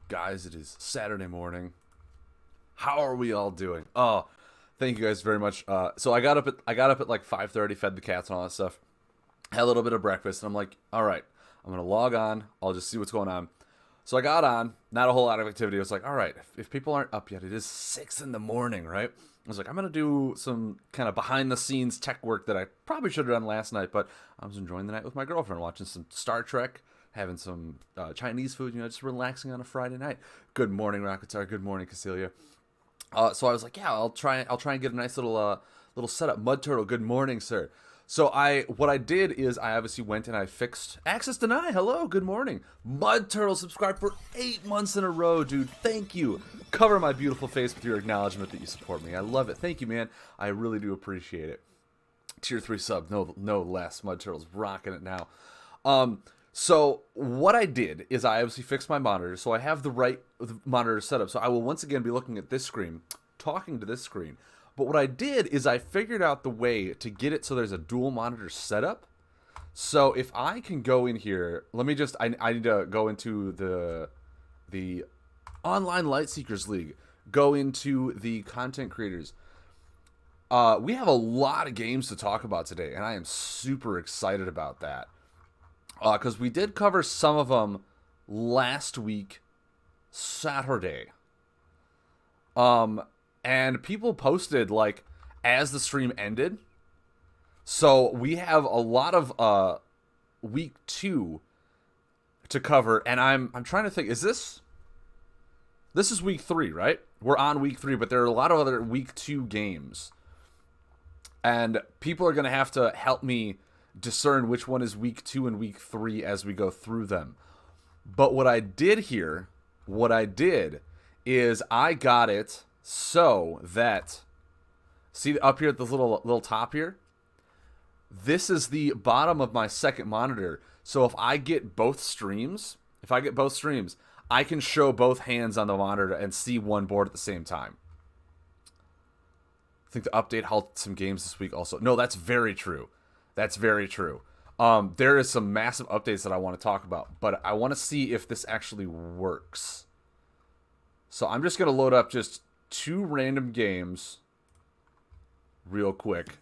Guys, it is Saturday morning. How are we all doing? Oh, thank you guys very much. So I got up at like 5:30, fed the cats and all that stuff. Had a little bit of breakfast, and I'm like, all right, I'm gonna log on. I'll just see what's going on. So I got on, not a whole lot of activity. I was like, all right, if people aren't up yet, it is 6 in the morning, right? I was like, I'm gonna do some kind of behind the scenes tech work that I probably should have done last night, but I was enjoying the night with my girlfriend, watching some Star Trek, having some Chinese food, just relaxing on a Friday night. Good morning, Rocketar. Good morning, Cecilia. So I was like, yeah, I'll try and get a nice little setup. Mud Turtle, good morning, sir. So what I did is I obviously went and I fixed access deny. Hello, good morning. Mud Turtle subscribed for 8 months in a row, dude. Thank you. Cover my beautiful face with your acknowledgement that you support me. I love it. Thank you, man. I really do appreciate it. Tier 3 sub, no less. Mud Turtle's rocking it now. So what I did is I obviously fixed my monitor, so I have the right monitor set up. So I will once again be looking at this screen, talking to this screen. But what I did is I figured out the way to get it so there's a dual monitor setup. So if I can go in here, let me just, I need to go into the Online Light Seekers League, go into the content creators. We have a lot of games to talk about today, and I am super excited about that. Because we did cover some of them last week, Saturday. And people posted, like, as the stream ended. So we have a lot of week 2 to cover, and I'm trying to think, this is week 3, right? We're on week 3, but there are a lot of other week 2 games. And people are going to have to help me discern which one is week 2 and week 3 as we go through them. But what I did is I got it so that, see up here at the little top here? This is the bottom of my second monitor. So if I get both streams, I can show both hands on the monitor and see one board at the same time. I think the update halted some games this week also. No, that's very true. That's very true. There is some massive updates that I want to talk about, but I want to see if this actually works. So I'm just going to load up just 2 random games real quick.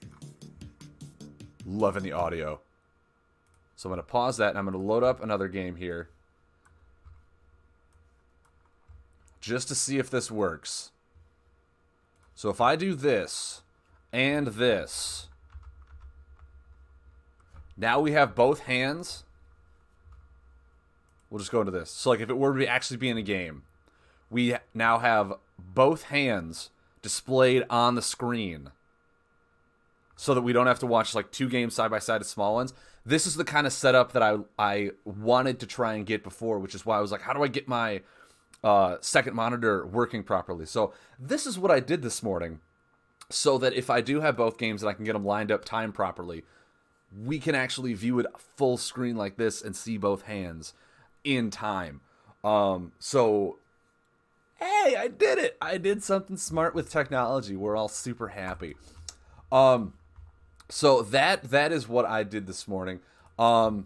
Loving the audio. So I'm going to pause that, and I'm going to load up another game here just to see if this works. So if I do this and this, now we have both hands. We'll just go into this. So like if it were to actually be in a game, we now have both hands displayed on the screen so that we don't have to watch like 2 games side by side of small ones. This is the kind of setup that I wanted to try and get before, which is why I was like, how do I get my second monitor working properly? So this is what I did this morning so that if I do have both games and I can get them lined up timed properly, we can actually view it full screen like this and see both hands in time. So, hey, I did it. I did something smart with technology. We're all super happy. So that is what I did this morning. Let's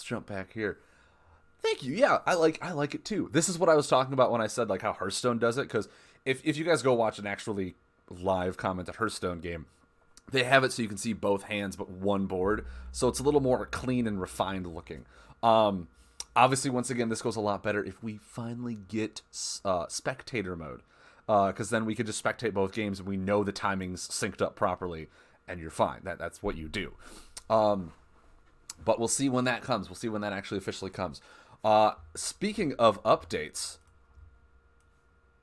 jump back here. Thank you. Yeah, I like it too. This is what I was talking about when I said like how Hearthstone does it. Because if you guys go watch an actually live commented Hearthstone game, they have it so you can see both hands but one board. So it's a little more clean and refined looking. Obviously, once again, this goes a lot better if we finally get spectator mode. Because then we could just spectate both games and we know the timing's synced up properly and you're fine. That's what you do. But we'll see when that comes. We'll see when that actually officially comes. Speaking of updates,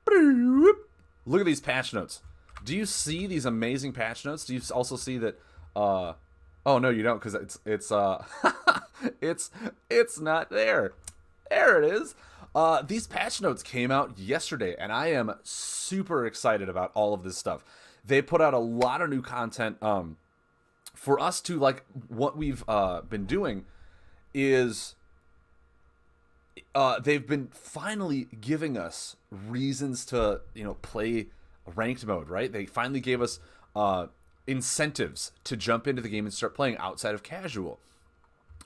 look at these patch notes. Do you see these amazing patch notes? Do you also see that? Oh no, you don't, because it's it's not there. There it is. These patch notes came out yesterday, and I am super excited about all of this stuff. They put out a lot of new content. For us to like what we've been doing is they've been finally giving us reasons to play ranked mode, right? They finally gave us incentives to jump into the game and start playing outside of casual.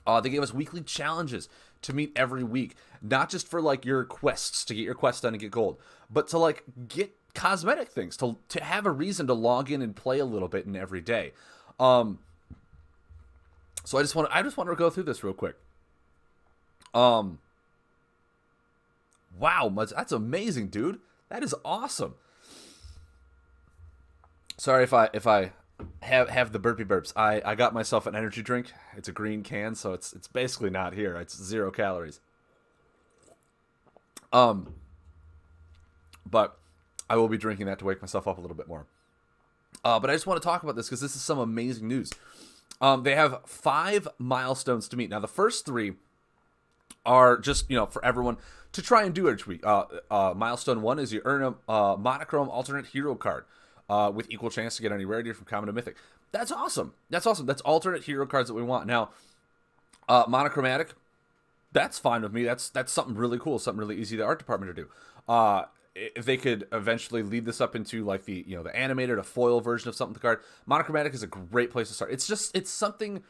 They gave us weekly challenges to meet every week, not just for like your quests to get your quests done and get gold, but to like get cosmetic things, to have a reason to log in and play a little bit in every day. So I just want to go through this real quick. Wow, that's amazing, dude. That is awesome. Sorry if I have the burpee burps. I got myself an energy drink. It's a green can, so it's basically not here. It's 0 calories. But I will be drinking that to wake myself up a little bit more. But I just want to talk about this because this is some amazing news. They have 5 milestones to meet. Now, the first 3 are just, for everyone to try and do each week. Milestone 1 is you earn a monochrome alternate hero card with equal chance to get any rarity from common to mythic. That's awesome. That's alternate hero cards that we want. Now, monochromatic, that's fine with me. That's something really cool, something really easy the art department to do. If they could eventually lead this up into like the the animated, a foil version of something, the card, monochromatic is a great place to start. It's something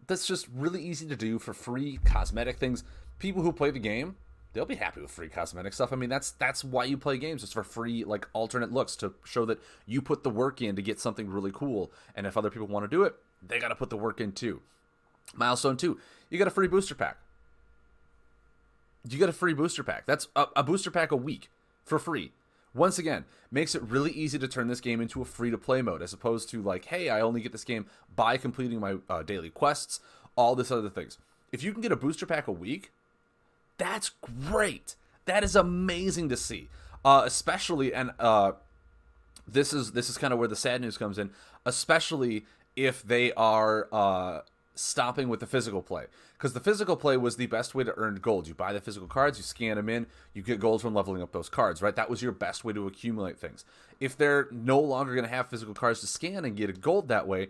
that's just really easy to do for free cosmetic things. People who play the game, they'll be happy with free cosmetic stuff. I mean, that's why you play games. It's for free, like, alternate looks to show that you put the work in to get something really cool. And if other people want to do it, they got to put the work in too. Milestone 2, you got a free booster pack. That's a booster pack a week for free. Once again, makes it really easy to turn this game into a free-to-play mode, as opposed to like, hey, I only get this game by completing my daily quests, all this other things. If you can get a booster pack a week, that's great. That is amazing to see. Especially, and this is kind of where the sad news comes in, especially if they are stopping with the physical play. Because the physical play was the best way to earn gold. You buy the physical cards, you scan them in, you get gold from leveling up those cards, right? That was your best way to accumulate things. If they're no longer going to have physical cards to scan and get a gold that way,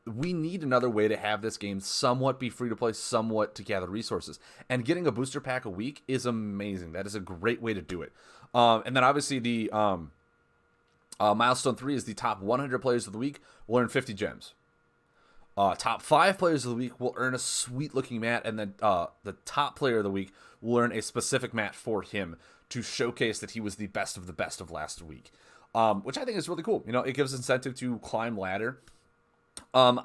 we need another way to have this game somewhat be free to play, somewhat to gather resources. And getting a booster pack a week is amazing. That is a great way to do it. And then obviously the milestone 3 is the top 100 players of the week will earn 50 gems. Top 5 players of the week will earn a sweet looking mat, and then the top player of the week will earn a specific mat for him to showcase that he was the best of last week, which I think is really cool. It gives incentive to climb ladder. I'm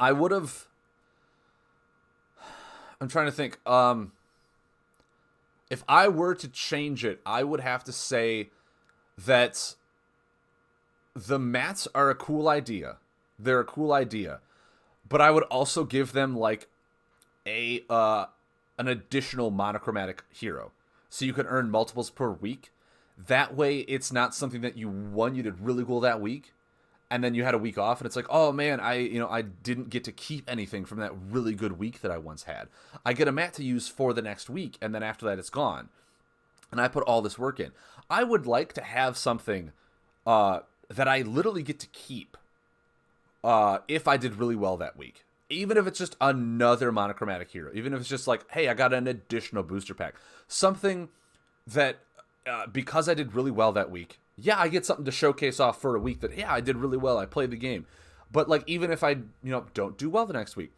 trying to think. If I were to change it, I would have to say that the mats are a cool idea. They're a cool idea. But I would also give them like an additional monochromatic hero. So you can earn multiples per week. That way it's not something that you did really cool that week, and then you had a week off, and it's like, oh man, I didn't get to keep anything from that really good week that I once had. I get a mat to use for the next week, and then after that it's gone. And I put all this work in. I would like to have something that I literally get to keep if I did really well that week. Even if it's just another monochromatic hero. Even if it's just like, hey, I got an additional booster pack. Something that, because I did really well that week, yeah, I get something to showcase off for a week that, yeah, I did really well. I played the game. But, like, even if I, don't do well the next week,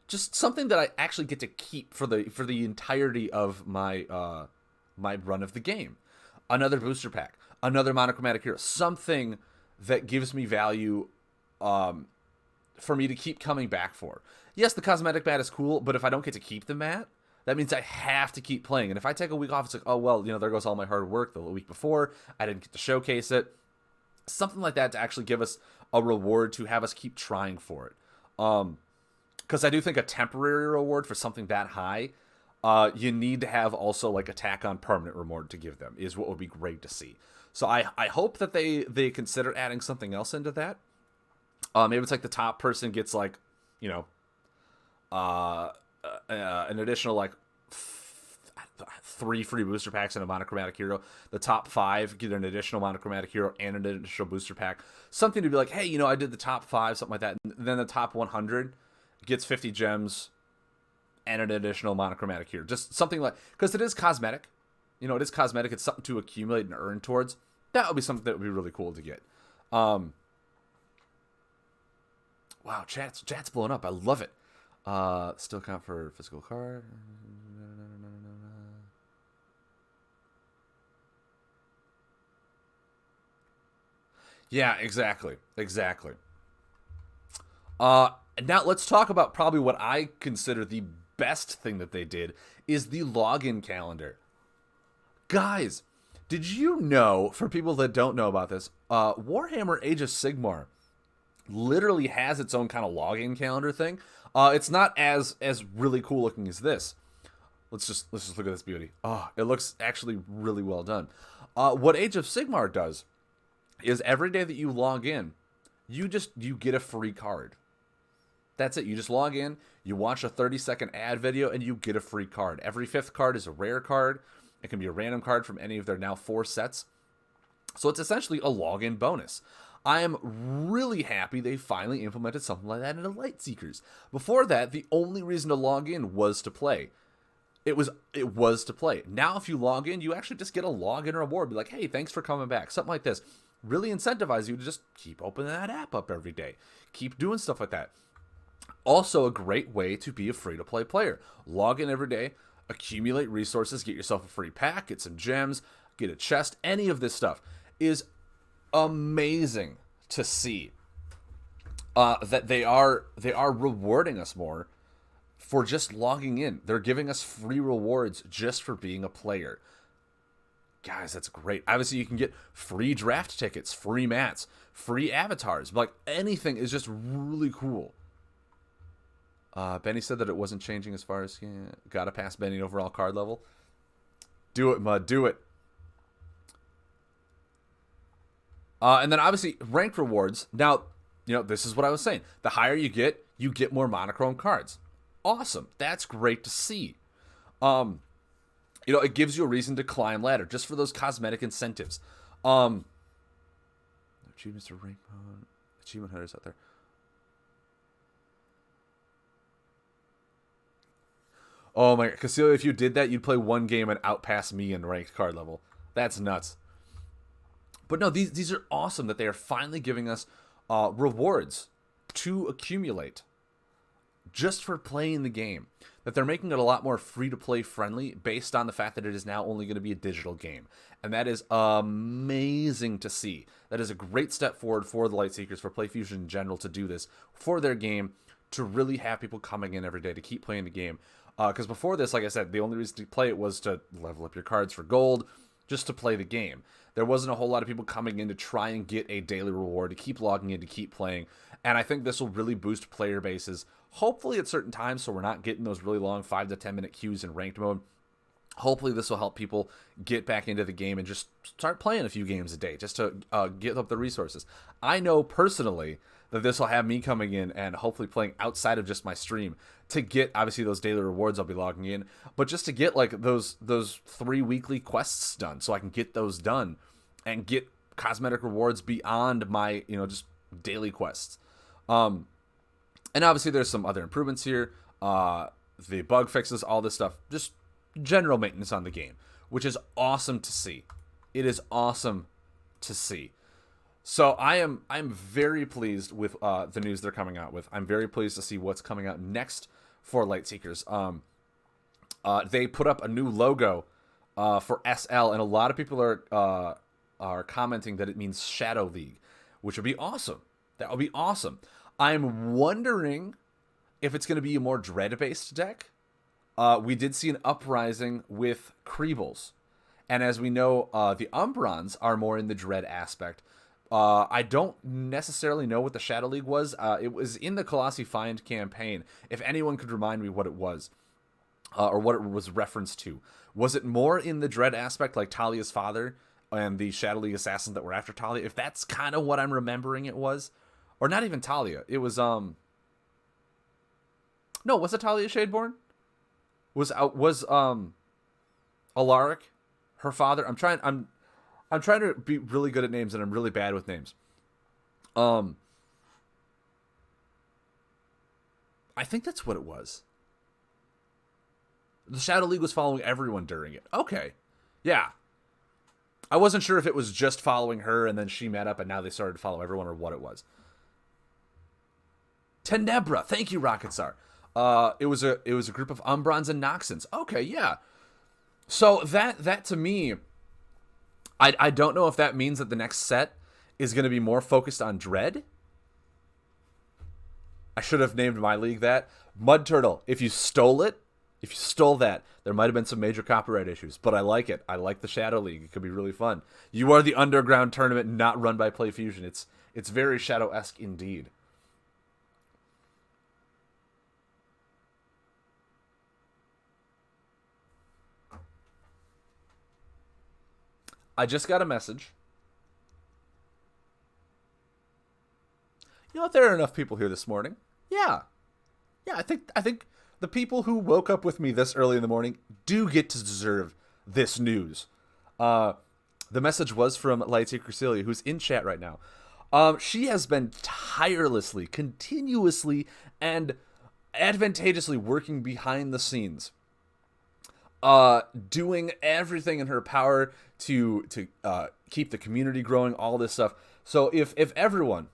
just something that I actually get to keep for the entirety of my my run of the game. Another booster pack. Another monochromatic hero. Something that gives me value for me to keep coming back for. Yes, the cosmetic mat is cool, but if I don't get to keep the mat, that means I have to keep playing. And if I take a week off, it's like, oh, well, there goes all my hard work the week before. I didn't get to showcase it. Something like that to actually give us a reward to have us keep trying for it. Because I do think a temporary reward for something that high, you need to have also like attack on permanent reward to give them, is what would be great to see. So I hope that they consider adding something else into that. Maybe it's like the top person gets like, an additional like 3 free booster packs and a monochromatic hero. The top 5 get an additional monochromatic hero and an additional booster pack. Something to be like, hey, I did the top 5, something like that. And then the top 100 gets 50 gems and an additional monochromatic hero. Just something like, because it is cosmetic. It is cosmetic. It's something to accumulate and earn towards. That would be something that would be really cool to get. Wow, chat's blowing up. I love it. Still count for physical card. Yeah, exactly. Exactly. Uh, Now let's talk about probably what I consider the best thing that they did is the login calendar. Guys, did you know, for people that don't know about this, Warhammer Age of Sigmar literally has its own kind of login calendar thing. It's not as really cool looking as this. Let's just look at this beauty. Oh, it looks actually really well done. What Age of Sigmar does is every day that you log in, you get a free card. That's it. You just log in, you watch a 30-second ad video, and you get a free card. Every fifth card is a rare card. It can be a random card from any of their now 4 sets. So it's essentially a login bonus. I am really happy they finally implemented something like that into Lightseekers. Before that, the only reason to log in was to play. It was to play. Now if you log in, you actually just get a login reward. Be like, hey, thanks for coming back. Something like this. Really incentivize you to just keep opening that app up every day. Keep doing stuff like that. Also a great way to be a free-to-play player. Log in every day, accumulate resources, get yourself a free pack, get some gems, get a chest. Any of this stuff is amazing to see. That they are rewarding us more for just logging in. They're giving us free rewards just for being a player. Guys, that's great. Obviously, you can get free draft tickets, free mats, free avatars. Like, anything is just really cool. Benny said that it wasn't changing as far as, gotta pass Benny overall card level. Do it, Mud, do it. And then, obviously, ranked rewards. Now, this is what I was saying. The higher you get more monochrome cards. Awesome. That's great to see. It gives you a reason to climb ladder just for those cosmetic incentives. Achievements to rank mode. Achievement hunters out there. Oh my god, Casilio, if you did that, you'd play one game and outpass me in ranked card level. That's nuts. But no, these are awesome that they are finally giving us rewards to accumulate just for playing the game. That they're making it a lot more free-to-play friendly based on the fact that it is now only going to be a digital game. And that is amazing to see. That is a great step forward for the Lightseekers, for PlayFusion in general, to do this for their game, to really have people coming in every day to keep playing the game. Because before this, like I said, the only reason to play it was to level up your cards for gold, just to play the game. There wasn't a whole lot of people coming in to try and get a daily reward, to keep logging in, to keep playing. And I think this will really boost player bases, hopefully at certain times, so we're not getting those really long 5 to 10 minute queues in ranked mode. Hopefully this will help people get back into the game and just start playing a few games a day, just to get up the resources. I know personally that this will have me coming in and hopefully playing outside of just my stream to get, obviously, those daily rewards I'll be logging in, but just to get like those 3 weekly quests done, so I can get those done and get cosmetic rewards beyond my, just daily quests. And obviously there's some other improvements here, the bug fixes, all this stuff, just general maintenance on the game, which is awesome to see. It is awesome to see. So I'm very pleased with the news they're coming out with. I'm very pleased to see what's coming out next for Lightseekers. They put up a new logo for SL, and a lot of people are commenting that it means Shadow League, which would be awesome. That would be awesome. I'm wondering if it's going to be a more dread-based deck. We did see an uprising with Creebles, and as we know, the Umbrons are more in the dread aspect. I don't necessarily know what the Shadow League was. It was in the Colossi Find campaign. If anyone could remind me what it was, or what it was referenced to. Was it more in the dread aspect, like Talia's father and the Shadow League assassins that were after Talia? If that's kind of what I'm remembering it was. Or not even Talia. It was, no, was it Talia Shadeborn? Was Alaric her father? I'm trying to be really good at names, and I'm really bad with names. I think that's what it was. The Shadow League was following everyone during it. Okay. Yeah. I wasn't sure if it was just following her and then she met up and now they started to follow everyone, or what it was. Tenebra. Thank you, Rocket Tsar. It was a group of Umbrons and Noxans. Okay, yeah. So that to me, I don't know if that means that the next set is going to be more focused on Dread. I should have named my league that. Mud Turtle, if you stole that, there might have been some major copyright issues, but I like it. I like the Shadow League. It could be really fun. You are the underground tournament not run by PlayFusion. It's very Shadow-esque indeed. I just got a message. You know what? There are enough people here this morning. Yeah. Yeah, I think the people who woke up with me this early in the morning do get to deserve this news. The message was from Lightseeker Celia, who's in chat right now. She has been tirelessly, continuously, and advantageously working behind the scenes, doing everything in her power to keep the community growing, all this stuff. So if everyone,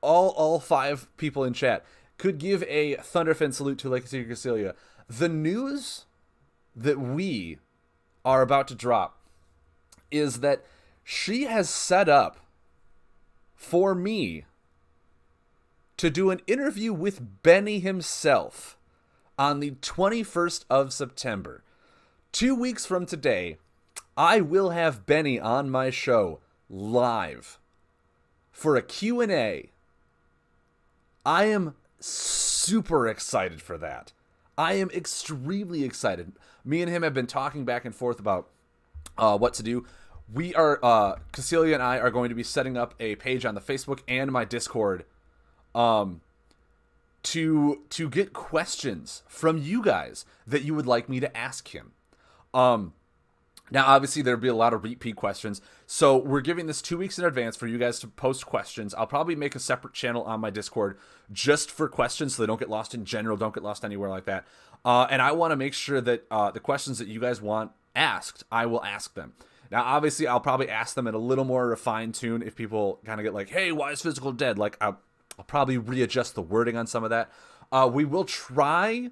all 5 people in chat, could give a Thunderfin salute to Lightseeker Cecilia, the news that we are about to drop is that she has set up for me to do an interview with Benny himself on the 21st of September. 2 weeks from today, I will have Benny on my show live for a Q&A. I am super excited for that. I am extremely excited. Me and him have been talking back and forth about what to do. We are, Cecilia and I are going to be setting up a page on the Facebook and my Discord to get questions from you guys that you would like me to ask him. Now, obviously, there'll be a lot of repeat questions, so we're giving this 2 weeks in advance for you guys to post questions. I'll probably make a separate channel on my Discord just for questions so they don't get lost in general, don't get lost anywhere like that. And I want to make sure that the questions that you guys want asked, I will ask them. Now, obviously, I'll probably ask them in a little more refined tune if people kind of get like, hey, why is physical dead? Like, I'll probably readjust the wording on some of that. We will try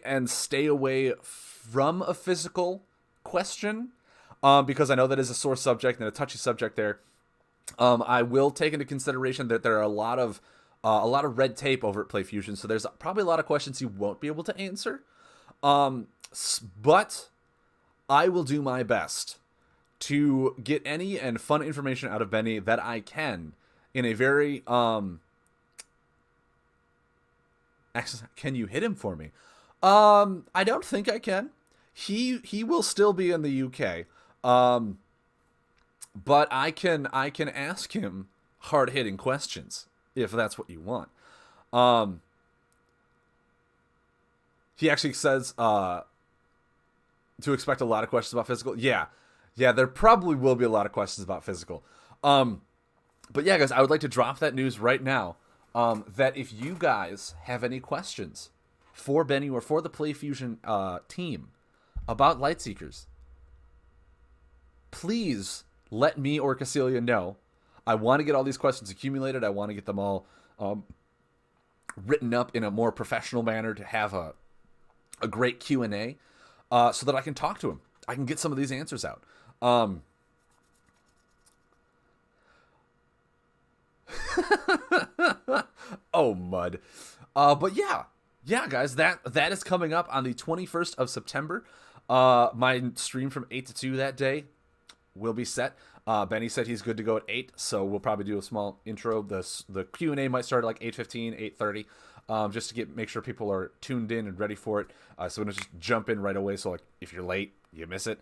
and stay away from a physical question, because I know that is a sore subject and a touchy subject there. I will take into consideration that there are a lot of red tape over at PlayFusion, so there's probably a lot of questions you won't be able to answer. But I will do my best to get any and fun information out of Benny that I can in a very Actually, can you hit him for me? I don't think I can. He will still be in the UK. But I can ask him hard-hitting questions if that's what you want. He actually says to expect a lot of questions about physical. Yeah, there probably will be a lot of questions about physical. But yeah, guys, I would like to drop that news right now. That if you guys have any questions for Benny or for the PlayFusion team about Lightseekers, please let me or Cecilia know. I want to get all these questions accumulated. I want to get them all written up in a more professional manner to have a great Q&A so that I can talk to him. I can get some of these answers out. Oh, mud. But yeah, guys, that is coming up on the 21st of September. My stream from 8 to 2 that day will be set. Benny said he's good to go at 8, so we'll probably do a small intro. The Q&A might start at like 8:15, 8:30, just to make sure people are tuned in and ready for it. So we're going to just jump in right away, so like if you're late, you miss it.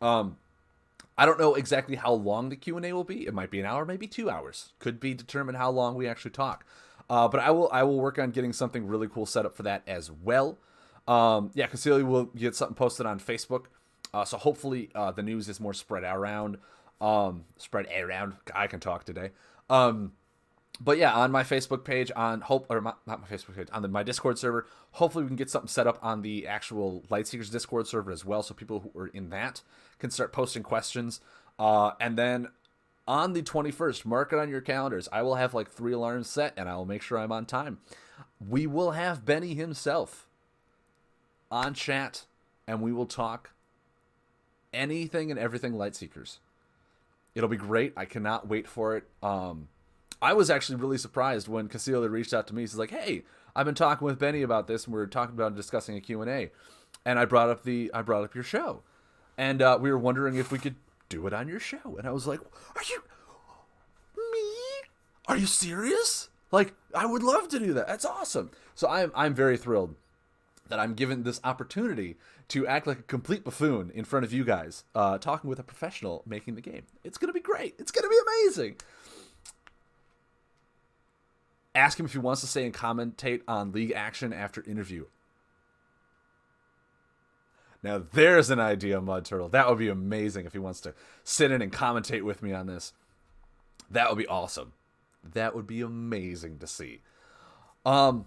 I don't know exactly how long the Q&A will be. It might be an hour, maybe 2 hours. Could be determined how long we actually talk. But I will work on getting something really cool set up for that as well. Yeah, Cecilia will get something posted on Facebook. So hopefully the news is more spread around. I can talk today. But yeah, on my Facebook page, not my Facebook page, on my Discord server, hopefully we can get something set up on the actual Lightseekers Discord server as well, so people who are in that can start posting questions. And then on the 21st, mark it on your calendars. I will have like 3 alarms set, and I will make sure I'm on time. we will have Benny himself on chat, and we will talk anything and everything Lightseekers. It'll be great. I cannot wait for it. I was actually really surprised when Cassilia reached out to me. He's like, "Hey, I've been talking with Benny about this, and we're talking about discussing a Q&A." And I brought up your show, and we were wondering if we could do it on your show. And I was like, Are you serious? Like, I would love to do that. That's awesome. So I'm very thrilled that I'm given this opportunity to act like a complete buffoon in front of you guys, talking with a professional making the game. It's going to be great. It's going to be amazing. Ask him if he wants to stay and commentate on League action after interview. Now, there's an idea, Mud Turtle. That would be amazing if he wants to sit in and commentate with me on this. That would be awesome. That would be amazing to see. But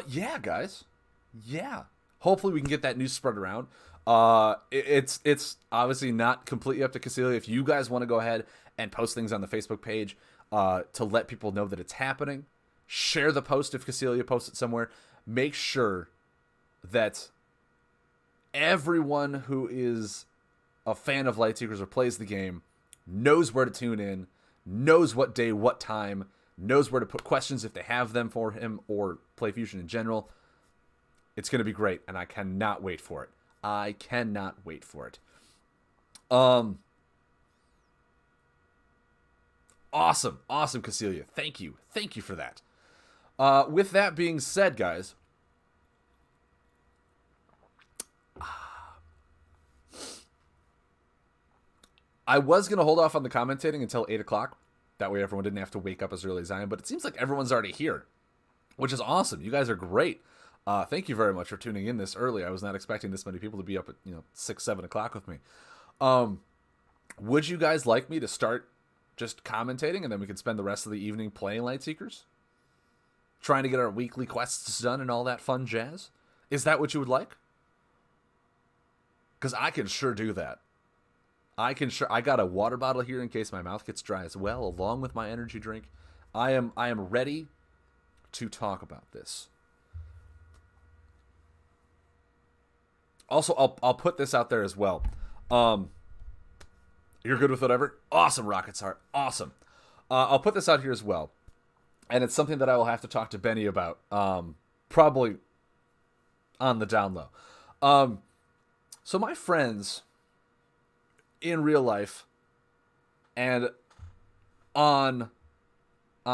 yeah, guys. Yeah. Hopefully we can get that news spread around. It's obviously not completely up to Cassilia. If you guys want to go ahead and post things on the Facebook page to let people know that it's happening, share the post if Cassilia posts it somewhere. Make sure that everyone who is a fan of Lightseekers or plays the game knows where to tune in, knows what day, what time, knows where to put questions if they have them for him or Play Fusion in general. It's going to be great, and I cannot wait for it. I cannot wait for it. Awesome, Cassilia. Thank you for that. With that being said, guys, I was going to hold off on the commentating until 8 o'clock. That way everyone didn't have to wake up as early as I am. But it seems like everyone's already here, which is awesome. You guys are great. Thank you very much for tuning in this early. I was not expecting this many people to be up at 6, 7 o'clock with me. Would you guys like me to start just commentating, and then we can spend the rest of the evening playing Lightseekers? Trying to get our weekly quests done and all that fun jazz? Is that what you would like? Because I can sure do that. I got a water bottle here in case my mouth gets dry as well, along with my energy drink. I am ready to talk about this. Also, I'll put this out there as well. You're good with whatever? Awesome, Rocket's Heart. Awesome. I'll put this out here as well. And it's something that I will have to talk to Benny about. Probably on the down low. So my friends in real life and on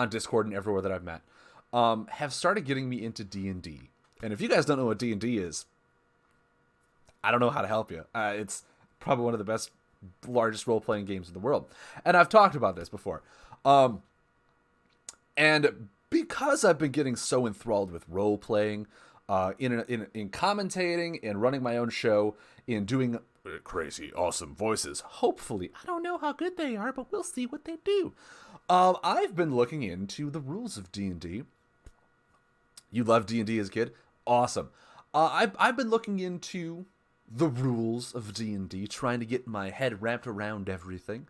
Discord and everywhere that I've met have started getting me into D&D. And if you guys don't know what D&D is, I don't know how to help you. It's probably one of the best, largest role-playing games in the world. And I've talked about this before. And because I've been getting so enthralled with role-playing, in commentating, and running my own show, in doing crazy, awesome voices, hopefully, I don't know how good they are, but we'll see what they do. I've been looking into the rules of D&D. You loved D&D as a kid? Awesome. I've been looking into the rules of D&D, trying to get my head wrapped around everything.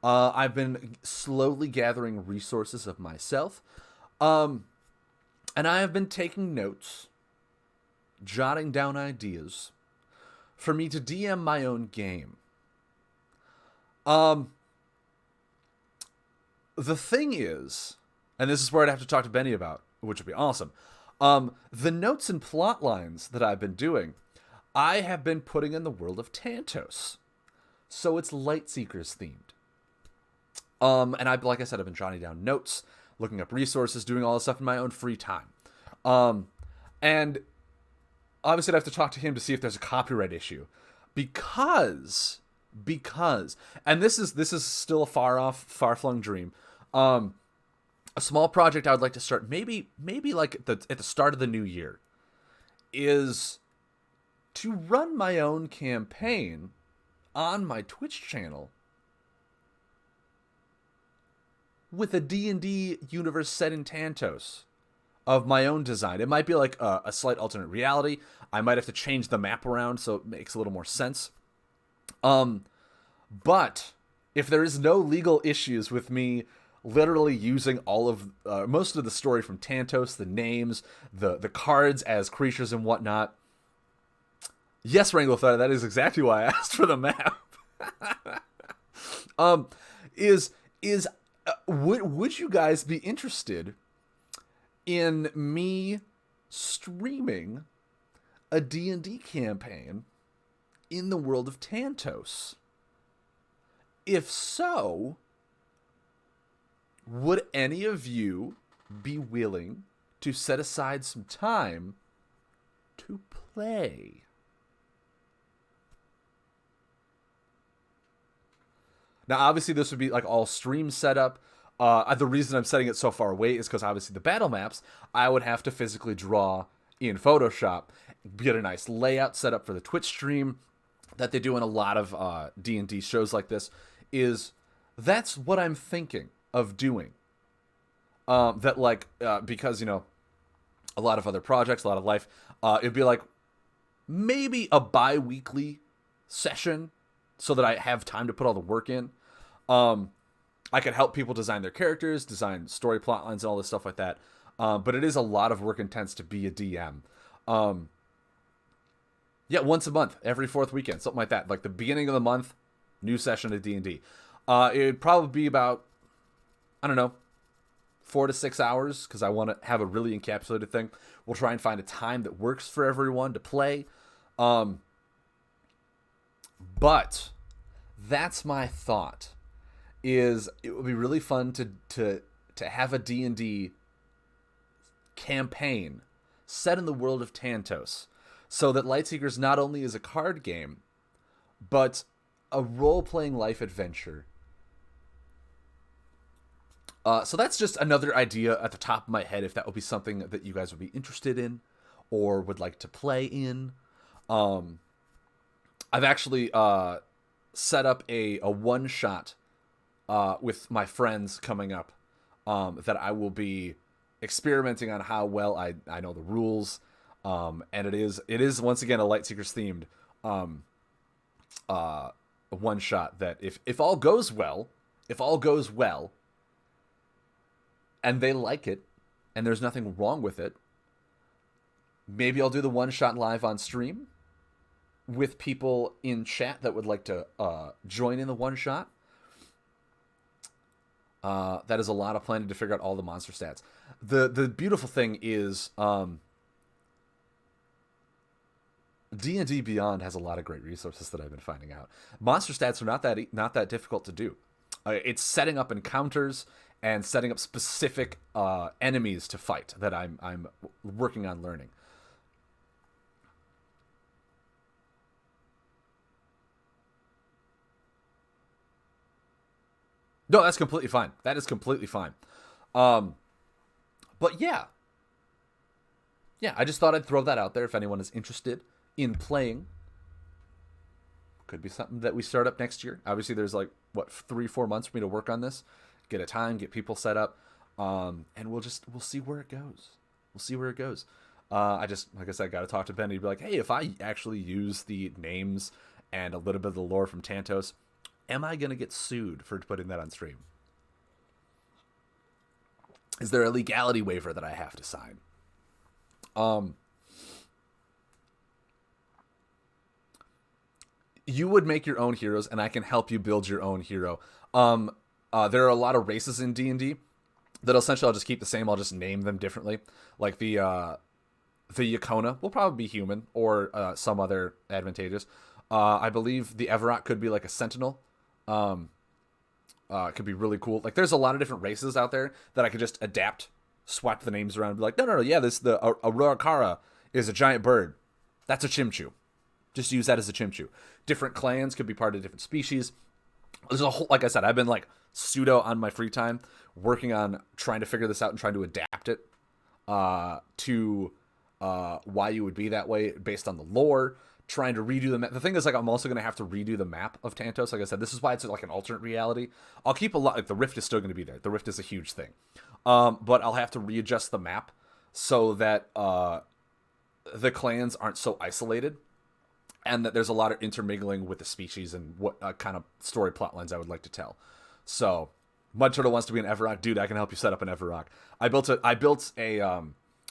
I've been slowly gathering resources of myself. And I have been taking notes, jotting down ideas for me to DM my own game. The thing is, and this is where I'd have to talk to Benny about, which would be awesome. The notes and plot lines that I've been doing, I have been putting in the world of Tantos. So it's Lightseekers themed. And like I said, I've been jotting down notes, looking up resources, doing all this stuff in my own free time. And obviously I'd have to talk to him to see if there's a copyright issue. Because, and this is still a far-flung dream. A small project I would like to start, maybe like at the start of the new year, is to run my own campaign on my Twitch channel with a D&D universe set in Tantos of my own design. It might be like a slight alternate reality. I might have to change the map around so it makes a little more sense. But if there is no legal issues with me literally using all of most of the story from Tantos, the names, the cards as creatures and whatnot. Yes, Wranglethar, that is exactly why I asked for the map. um, is would you guys be interested in me streaming a D&D campaign in the world of Tantos? If so, would any of you be willing to set aside some time to play? Now, obviously, this would be like all stream setup. The reason I'm setting it so far away is because obviously the battle maps I would have to physically draw in Photoshop, get a nice layout set up for the Twitch stream that they do in a lot of D&D shows like this. That's what I'm thinking of doing. Because, a lot of other projects, a lot of life, it'd be like maybe a bi-weekly session so that I have time to put all the work in. I could help people design their characters, design story plot lines, and all this stuff like that. But it is a lot of work intense to be a DM. Once a month, every fourth weekend, something like that. Like the beginning of the month, new session of D&D. It would probably be about, 4 to 6 hours, because I want to have a really encapsulated thing. We'll try and find a time that works for everyone to play. But that's my thought. Is it would be really fun to have a D&D campaign set in the world of Tantos, so that Lightseekers not only is a card game, but a role-playing life adventure. So that's just another idea at the top of my head, if that would be something that you guys would be interested in or would like to play in. I've actually set up a one-shot with my friends coming up that I will be experimenting on how well I know the rules. And it is once again a Lightseekers themed one shot that if all goes well, and they like it and there's nothing wrong with it, maybe I'll do the one shot live on stream with people in chat that would like to join in the one shot. That is a lot of planning to figure out all the monster stats. The beautiful thing is D&D Beyond has a lot of great resources that I've been finding out. Monster stats are not that difficult to do. It's setting up encounters and setting up specific enemies to fight that I'm working on learning. No, that's completely fine. That is completely fine. But yeah, I just thought I'd throw that out there if anyone is interested in playing. Could be something that we start up next year. Obviously, there's 3-4 months for me to work on this, get a time, get people set up, and we'll see where it goes. I just, like I said, got to talk to Ben. He'd be like, hey, if I actually use the names and a little bit of the lore from Tantos, am I going to get sued for putting that on stream? Is there a legality waiver that I have to sign? You would make your own heroes, and I can help you build your own hero. There are a lot of races in D&D that essentially I'll just keep the same. I'll just name them differently. Like the Yacona will probably be human or some other advantageous. I believe the Everett could be like a sentinel. Could be really cool. Like there's a lot of different races out there that I could just adapt, swap the names around, and be like, no, yeah, the Aurora is a giant bird. That's a Chimchu. Just use that as a Chimchu. Different clans could be part of different species. There's a whole, like I said, I've been pseudo on my free time working on trying to figure this out and trying to adapt it to why you would be that way based on the lore. Trying to redo the map. The thing is, I'm also going to have to redo the map of Tantos. Like I said, this is why it's an alternate reality. I'll keep a lot. The Rift is still going to be there. The Rift is a huge thing. But I'll have to readjust the map so that the clans aren't so isolated, and that there's a lot of intermingling with the species and what kind of story plot lines I would like to tell. So Mud Turtle wants to be an Everrock. Dude, I can help you set up an Everrock. I built a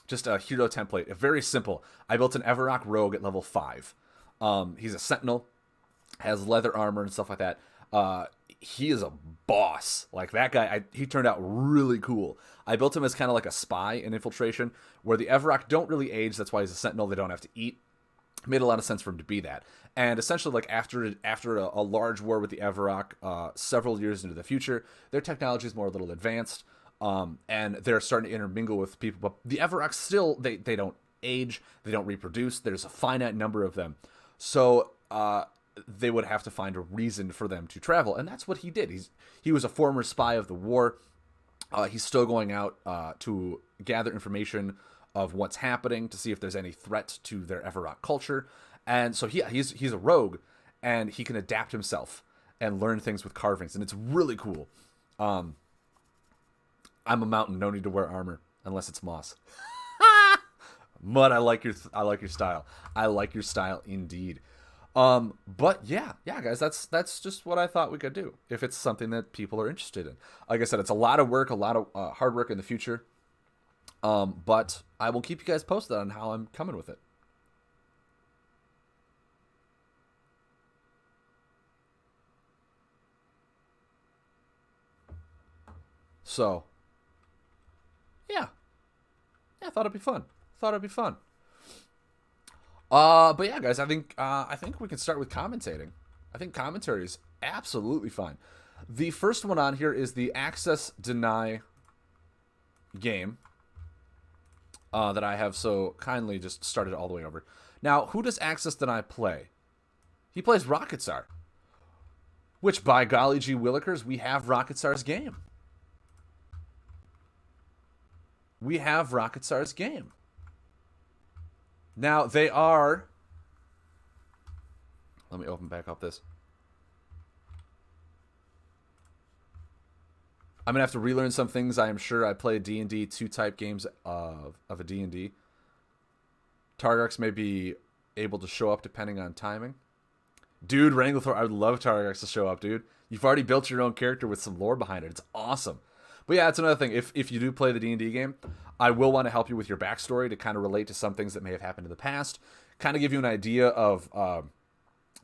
just a hero template. Very simple. I built an Everrock rogue at level 5. He's a sentinel, has leather armor and stuff like that. He is a boss. Like, that guy, he turned out really cool. I built him as kind of like a spy in infiltration, where the Everrock don't really age. That's why he's a sentinel. They don't have to eat. Made a lot of sense for him to be that. And essentially, like, after a large war with the Everrock, several years into the future, their technology is more a little advanced, and they're starting to intermingle with people. But the Everrock still, they don't age, they don't reproduce. There's a finite number of them. So they would have to find a reason for them to travel, and that's what he did. He was a former spy of the war. He's still going out to gather information of what's happening, to see if there's any threat to their Everrock culture. And so he's a rogue, and he can adapt himself and learn things with carvings, and it's really cool. I'm a mountain, no need to wear armor unless it's moss. Mud, I like your style. I like your style indeed. But yeah, guys, that's just what I thought we could do if it's something that people are interested in. Like I said, it's a lot of work, a lot of hard work in the future. But I will keep you guys posted on how I'm coming with it. So, yeah, I thought it'd be fun. But yeah, guys, I think we can start with commentating. I think commentary is absolutely fine. The first one on here is the access deny game that I have so kindly just started all the way over. Now, who does access deny play? He plays Rocket Czar, which, by golly gee willikers, we have Rocket Czar's game. Now, they are... Let me open back up this. I'm going to have to relearn some things. I am sure I play D&D 2-type games of a D&D. Targarks may be able to show up depending on timing. Dude, Wranglethor, I would love Targarks to show up, dude. You've already built your own character with some lore behind it. It's awesome. But yeah, that's another thing. If you do play the D&D game, I will want to help you with your backstory to kind of relate to some things that may have happened in the past. Kind of give you an idea of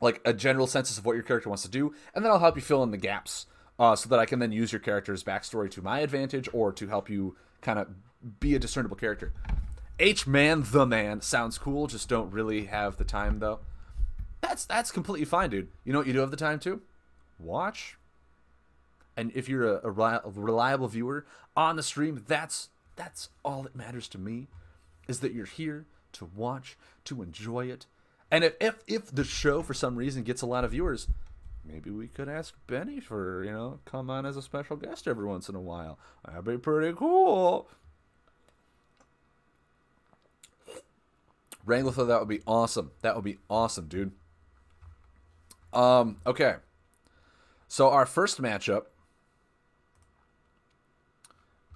like a general census of what your character wants to do. And then I'll help you fill in the gaps so that I can then use your character's backstory to my advantage or to help you kind of be a discernible character. H-Man the Man sounds cool. Just don't really have the time, though. That's completely fine, dude. You know what you do have the time to? Watch. And if you're a reliable viewer on the stream, that's all that matters to me, is that you're here to watch, to enjoy it. And if the show for some reason gets a lot of viewers, maybe we could ask Benny for, come on as a special guest every once in a while. That'd be pretty cool. Wranglethor, that would be awesome. That would be awesome, dude. Okay. So our first matchup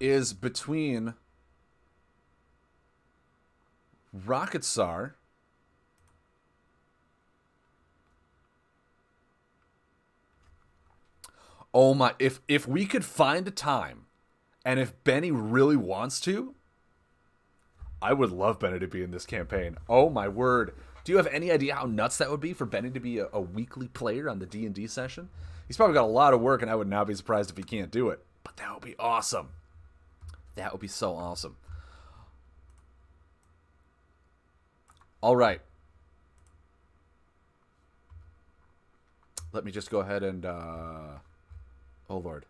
is between Rocket Czar Oh my, if we could find a time, and if Benny really wants to, I would love Benny to be in this campaign. Oh my word. Do you have any idea how nuts that would be for Benny to be a weekly player on the D&D session? He's probably got a lot of work, and I would not be surprised if he can't do it. But that would be awesome. That would be so awesome. All right. Let me just go ahead and... Oh, Lord.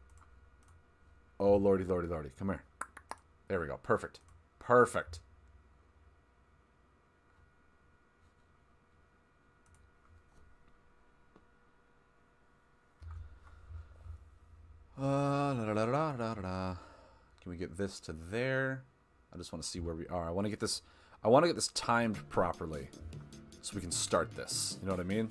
Oh, lordy, lordy, lordy. Come here. There we go. Perfect. Perfect. Can we get this to there? I just want to see where we are. I want to get this timed properly so we can start this. You know what I mean?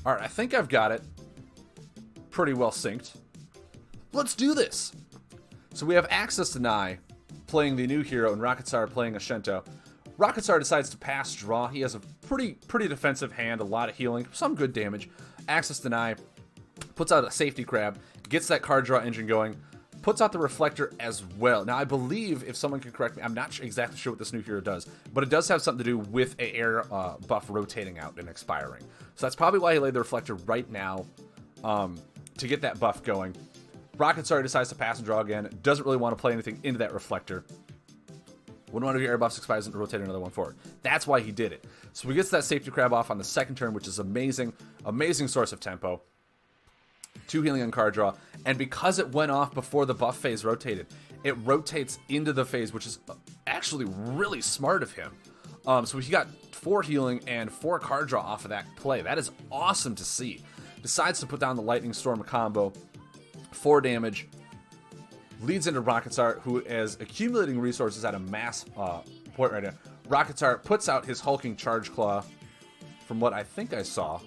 All right, I think I've got it pretty well synced. Let's do this. So we have Access Deny playing the new hero and Rocket Czar playing Ashento. Rocketstar decides to pass draw. He has a pretty defensive hand, a lot of healing, some good damage. Access deny, puts out a safety crab, gets that card draw engine going, puts out the reflector as well. Now, I believe, if someone can correct me, I'm not exactly sure what this new hero does, but it does have something to do with a air buff rotating out and expiring. So that's probably why he laid the reflector right now to get that buff going. Rocketstar decides to pass and draw again. Doesn't really want to play anything into that reflector. When one of your air buffs expires, and rotate another one forward. That's why he did it. So he gets that safety crab off on the second turn, which is amazing. Amazing source of tempo. 2 healing on card draw. And because it went off before the buff phase rotated, it rotates into the phase, which is actually really smart of him. So he got 4 healing and 4 card draw off of that play. That is awesome to see. Decides to put down the Lightning Storm combo. 4 damage. Leads into Rocketstar, who is accumulating resources at a mass point right now. Rocketstar puts out his hulking Charge Claw, from what I think I saw.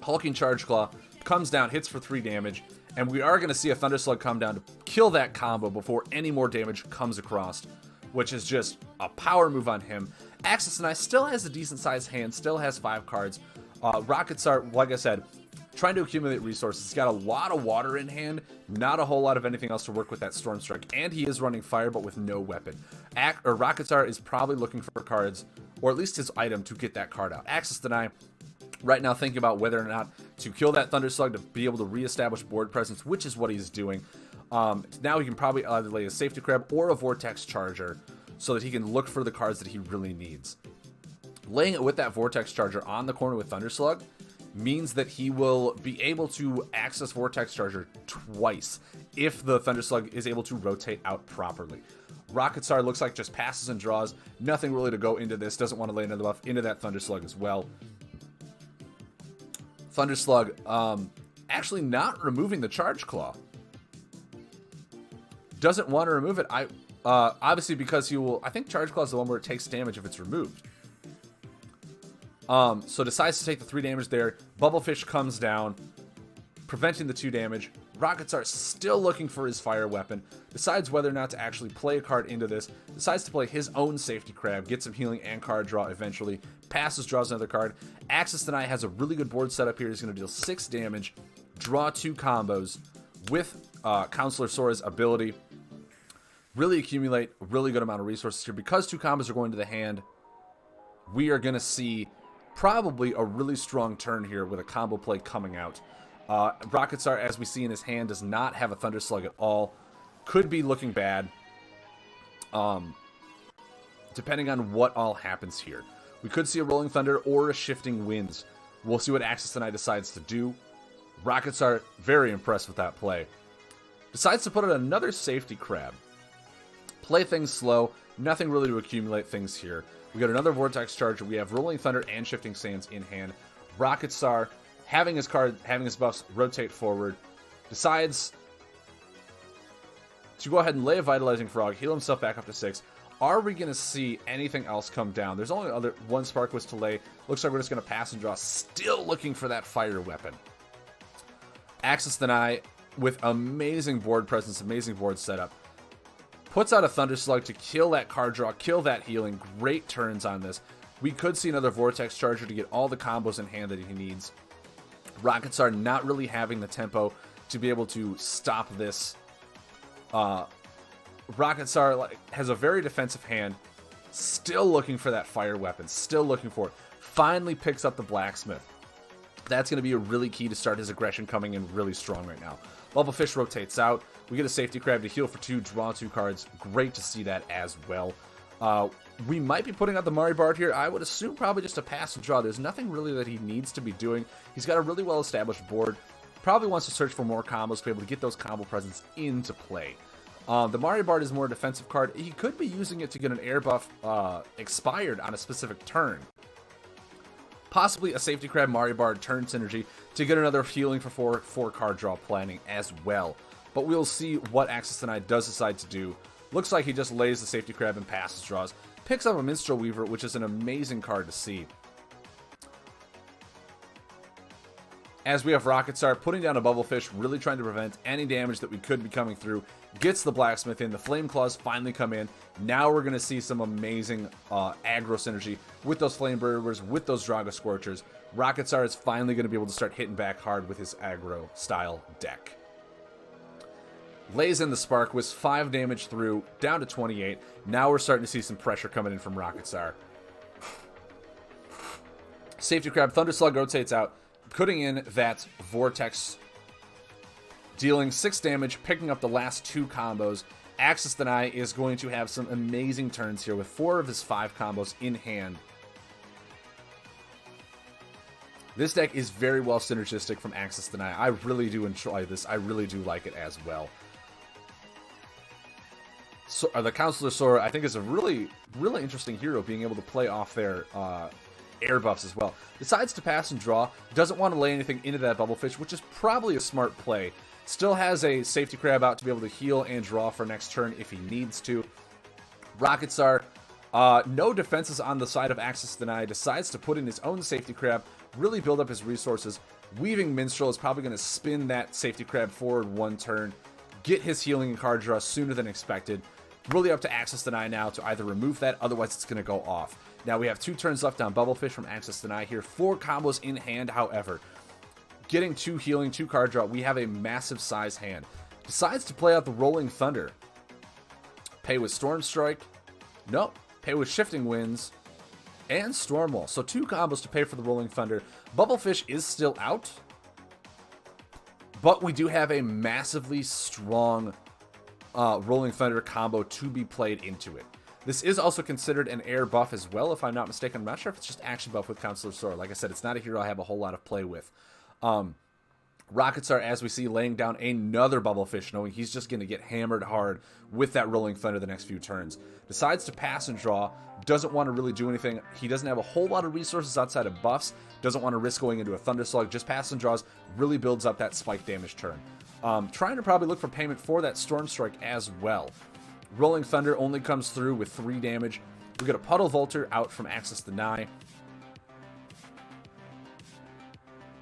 Hulking Charge Claw comes down, hits for 3 damage, and we are going to see a Thunder Slug come down to kill that combo before any more damage comes across, which is just a power move on him. Access Deny still has a decent-sized hand, still has 5 cards. Rocketstar, like I said, trying to accumulate resources. He's got a lot of water in hand, not a whole lot of anything else to work with that Storm Strike, and he is running fire but with no weapon. Rocketstar is probably looking for cards, or at least his item, to get that card out. Access Deny, right now thinking about whether or not to kill that Thunder Slug to be able to reestablish board presence, which is what he's doing. Now he can probably either lay a Safety Crab or a Vortex Charger so that he can look for the cards that he really needs. Laying it with that Vortex Charger on the corner with Thunder Slug means that he will be able to access Vortex Charger twice if the Thunder Slug is able to rotate out properly. Rocketstar looks like just passes and draws. Nothing really to go into this. Doesn't want to lay another buff into that Thunder Slug as well. Thunder Slug actually not removing the Charge Claw. Doesn't want to remove it. Obviously because he will... I think Charge Claw is the one where it takes damage if it's removed. So decides to take the 3 damage there. Bubblefish comes down, preventing the 2 damage. Rocketstar still looking for his fire weapon. Decides whether or not to actually play a card into this. Decides to play his own Safety Crab. Get some healing and card draw eventually. Passes, draws another card. Access Deny has a really good board setup here. He's going to deal 6 damage. Draw 2 combos with Counselor Sora's ability. Really accumulate a really good amount of resources here. Because 2 combos are going to the hand, we are going to see probably a really strong turn here with a combo play coming out. Rocketstar, as we see in his hand, does not have a Thunder Slug at all. Could be looking bad, depending on what all happens here. We could see a Rolling Thunder or a Shifting Winds. We'll see what Access Deny decides to do. Rocketstar, very impressed with that play. Decides to put out another Safety Crab. Play things slow. Nothing really to accumulate things here. We got another Vortex Charger. We have Rolling Thunder and Shifting Sands in hand. Rocketstar, having his buffs rotate forward, decides to go ahead and lay a Vitalizing Frog, heal himself back up to 6. Are we going to see anything else come down? There's only one Spark Wisp to lay. Looks like we're just going to pass and draw. Still looking for that fire weapon. Access Deny with amazing board presence, amazing board setup. Puts out a Thunder Slug to kill that card draw, kill that healing. Great turns on this. We could see another Vortex Charger to get all the combos in hand that he needs. Rocketstar not really having the tempo to be able to stop this. Rocketstar has a very defensive hand. Still looking for that fire weapon. Still looking for it. Finally picks up the Blacksmith. That's going to be a really key to start his aggression coming in really strong right now. Bubblefish rotates out. We get a Safety Crab to heal for 2, draw 2 cards. Great to see that as well. We might be putting out the Mari Bard here. I would assume probably just a pass and draw. There's nothing really that he needs to be doing. He's got a really well-established board. Probably wants to search for more combos to be able to get those combo presents into play. The Mari Bard is more a defensive card. He could be using it to get an air buff expired on a specific turn. Possibly a Safety Crab Mari Bard turn synergy to get another healing for 4 card draw planning as well. But we'll see what Access Deny does decide to do. Looks like he just lays the Safety Crab and passes draws. Picks up a Minstrel Weaver, which is an amazing card to see. as we have Rocket Star putting down a Bubblefish, really trying to prevent any damage that we could be coming through. Gets the Blacksmith in. The Flame Claws finally come in. Now we're going to see some amazing aggro synergy with those Flame Burblers, with those Draga Scorchers. Rocket Star is finally going to be able to start hitting back hard with his aggro style deck. Lays in the Spark, was 5 damage through, down to 28. Now we're starting to see some pressure coming in from Rocket Star. Safety Crab, Thunder Slug rotates out, putting in that Vortex, dealing 6 damage, picking up the last 2 combos. Access Deny is going to have some amazing turns here with 4 of his 5 combos in hand. This deck is very well synergistic from Access Deny. I really do enjoy this. I really do like it as well. So, the Counselor Sora, I think, is a really, really interesting hero, being able to play off their air buffs as well. Decides to pass and draw. Doesn't want to lay anything into that Bubblefish, which is probably a smart play. Still has a Safety Crab out to be able to heal and draw for next turn if he needs to. Rocket Star, no defenses on the side of Access Deny. Decides to put in his own Safety Crab, really build up his resources. Weaving Minstrel is probably going to spin that Safety Crab forward 1 turn. Get his healing and card draw sooner than expected. Really up to Access Deny now to either remove that, otherwise it's going to go off. Now we have 2 turns left on Bubblefish from Access Deny here. 4 combos in hand, however. Getting 2 healing, 2 card draw. We have a massive size hand. Decides to play out the Rolling Thunder. Pay with Storm Strike. Nope. Pay with Shifting Winds. And Storm Wall. So 2 combos to pay for the Rolling Thunder. Bubblefish is still out. But we do have a massively strong Rolling Thunder combo to be played into it. This is also considered an air buff as well, if I'm not mistaken. I'm not sure if it's just action buff with Counselor Sora. Like I said, it's not a hero I have a whole lot of play with. Rocket Star, as we see, laying down another Bubblefish, knowing he's just going to get hammered hard with that Rolling Thunder the next few turns. Decides to pass and draw. Doesn't want to really do anything. He doesn't have a whole lot of resources outside of buffs. Doesn't want to risk going into a Thunder Slug. Just pass and draws. Really builds up that spike damage turn. Trying to probably look for payment for that Storm Strike as well. Rolling Thunder only comes through with 3 damage. We got a Puddle Volter out from Access Deny.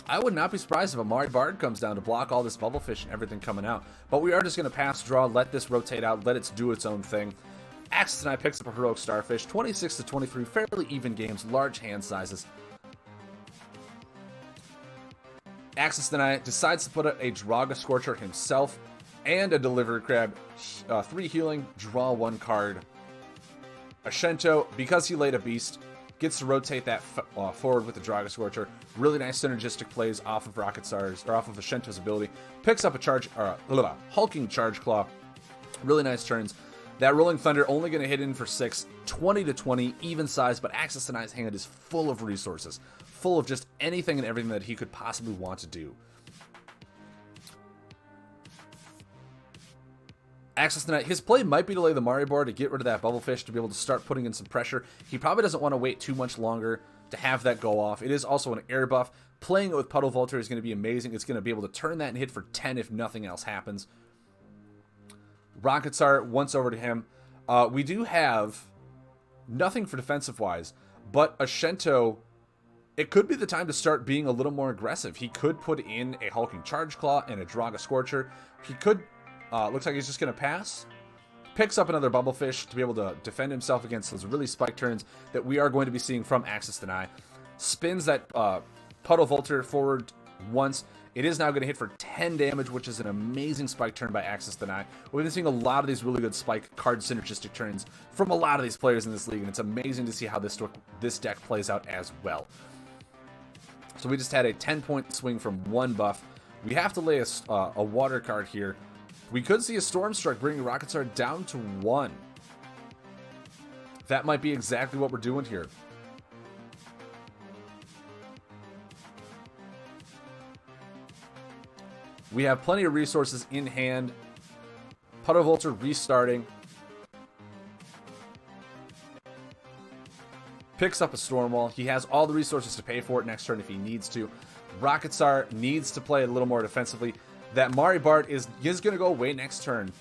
I would not be surprised if Amari Bard comes down to block all this Bubblefish and everything coming out. But we are just going to pass, draw, let this rotate out, let it do its own thing. Access Deny picks up a Heroic Starfish. 26 to 23, fairly even games, large hand sizes. Access Deny decides to put out a Draga Scorcher himself and a Delivery Crab. 3 healing, draw 1 card. Ashento, because he laid a beast, gets to rotate that forward with the Draga Scorcher. Really nice synergistic plays off of Rocket Star's, or off of Ashento's ability. Picks up a Hulking Charge Claw. Really nice turns. That Rolling Thunder only going to hit in for 6, 20 to 20, even size, but Access Deny's hand is full of resources. Full of just anything and everything that he could possibly want to do. Access Deny, his play might be to lay the Mario Bar to get rid of that Bubblefish, to be able to start putting in some pressure. He probably doesn't want to wait too much longer to have that go off. It is also an air buff. Playing it with Puddle Volter is going to be amazing. It's going to be able to turn that and hit for 10 if nothing else happens. Rocket Star, once over to him. We do have nothing for defensive-wise, but Ashento, it could be the time to start being a little more aggressive. He could put in a Hulking Charge Claw and a Draga Scorcher. He could, looks like he's just going to pass. Picks up another Bubblefish to be able to defend himself against those really spike turns that we are going to be seeing from Access Deny. Spins that Puddle Volter forward once. It is now going to hit for 10 damage, which is an amazing spike turn by Access Deny. We've been seeing a lot of these really good spike card synergistic turns from a lot of these players in this league, and it's amazing to see how this deck plays out as well. So we just had a 10-point swing from 1 buff. We have to lay a water card here. We could see a Storm Strike bringing Rocket Star down to 1. That might be exactly what we're doing here. We have plenty of resources in hand. Puddle Volter restarting. Picks up a Storm Wall. He has all the resources to pay for it next turn if he needs to. Rocket Star needs to play a little more defensively. That Mari Bart is going to go away next turn.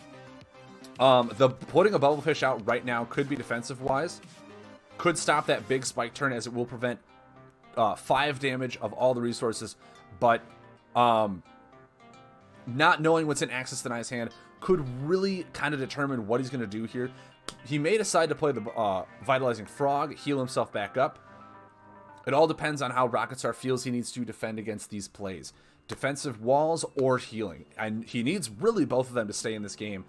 The putting a Bubblefish out right now could be defensive-wise. Could stop that big spike turn, as it will prevent 5 damage of all the resources. But Not knowing what's in Access Deni's hand could really kind of determine what he's going to do here. He may decide to play the Vitalizing Frog, heal himself back up. It all depends on how Rocket Star feels he needs to defend against these plays. Defensive walls or healing. And he needs really both of them to stay in this game.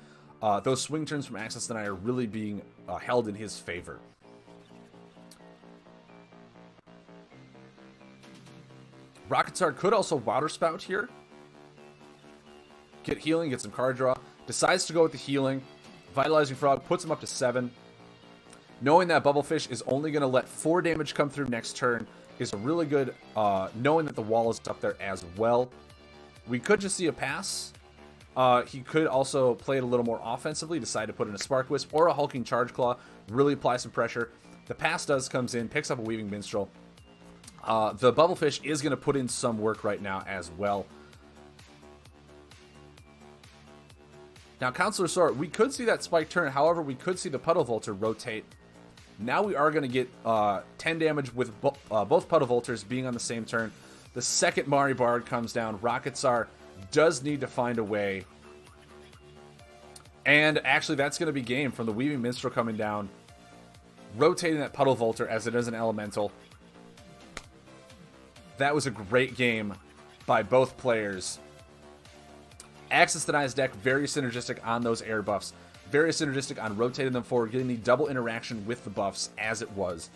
Those swing turns from Access Deny are really being held in his favor. Rocket Star could also Water Spout here. Get healing, get some card draw. Decides to go with the healing. Vitalizing Frog puts him up to 7. Knowing that Bubblefish is only going to let 4 damage come through next turn is a really good, knowing that the wall is up there as well. We could just see a pass. He could also play it a little more offensively, decide to put in a Spark Wisp or a Hulking Charge Claw, really apply some pressure. The pass comes in, picks up a Weaving Minstrel. The Bubblefish is going to put in some work right now as well. Now, Counselor Sora, we could see that spike turn. However, we could see the Puddle Volter rotate. Now we are going to get 10 damage with both Puddle Volters being on the same turn. The second Mari Bard comes down. Rocket Star does need to find a way. And actually, that's going to be game from the Weaving Minstrel coming down. Rotating that Puddle Volter as it is an elemental. That was a great game by both players. Access Denies deck, very synergistic on those air buffs. Very synergistic on rotating them forward, getting the double interaction with the buffs as it was.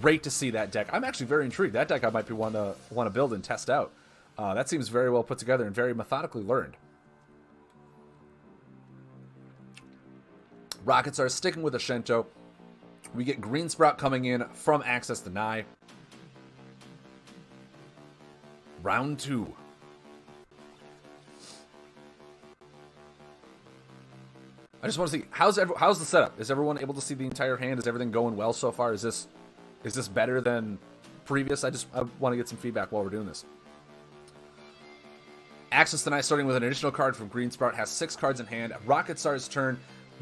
Great to see that deck. I'm actually very intrigued. That deck I might be want to build and test out. That seems very well put together and very methodically learned. Rockets are sticking with a Shinto. We get Green Sprout coming in from Access Deny. Round 2. I just want to see how's the setup. Is everyone able to see the entire hand? Is everything going well so far? Is this better than previous? I want to get some feedback while we're doing this. Access Deny starting with an additional card from Green Sprout has 6 cards in hand. Rocket Star's turn,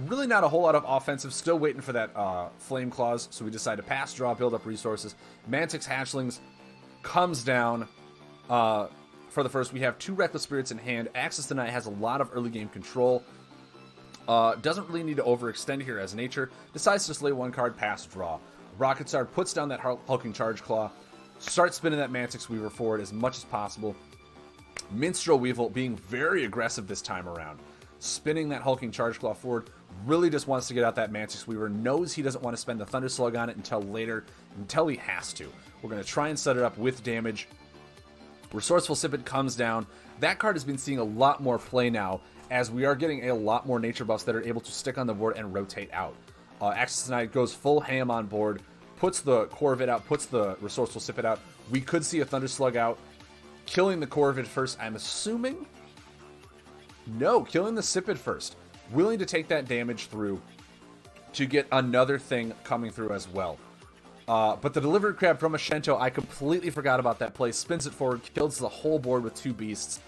really not a whole lot of offensive. Still waiting for that Flame Claws, so we decide to pass, draw, build up resources. Mantix Hatchlings comes down. For the first, we have 2 Reckless Spirits in hand. Access Deny has a lot of early game control. Doesn't really need to overextend here as nature. Decides to just lay 1 card, pass, draw. Rocket Star puts down that Hulking Charge Claw. Starts spinning that Mantix Weaver forward as much as possible. Minstrel Weevil being very aggressive this time around. Spinning that Hulking Charge Claw forward. Really just wants to get out that Mantix Weaver. Knows he doesn't want to spend the Thunder Slug on it until later. Until he has to. We're going to try and set it up with damage. Resourceful Sipid comes down. That card has been seeing a lot more play now, as we are getting a lot more nature buffs that are able to stick on the board and rotate out. Access Denied goes full ham on board, puts the Corvid out, puts the Resourceful Sipid out. We could see a Thunder Slug out, killing the Corvid first, I'm assuming? No, killing the Sipid first. Willing to take that damage through to get another thing coming through as well. But the Delivery Crab from a Shinto, I completely forgot about that play. Spins it forward, kills the whole board with 2 beasts.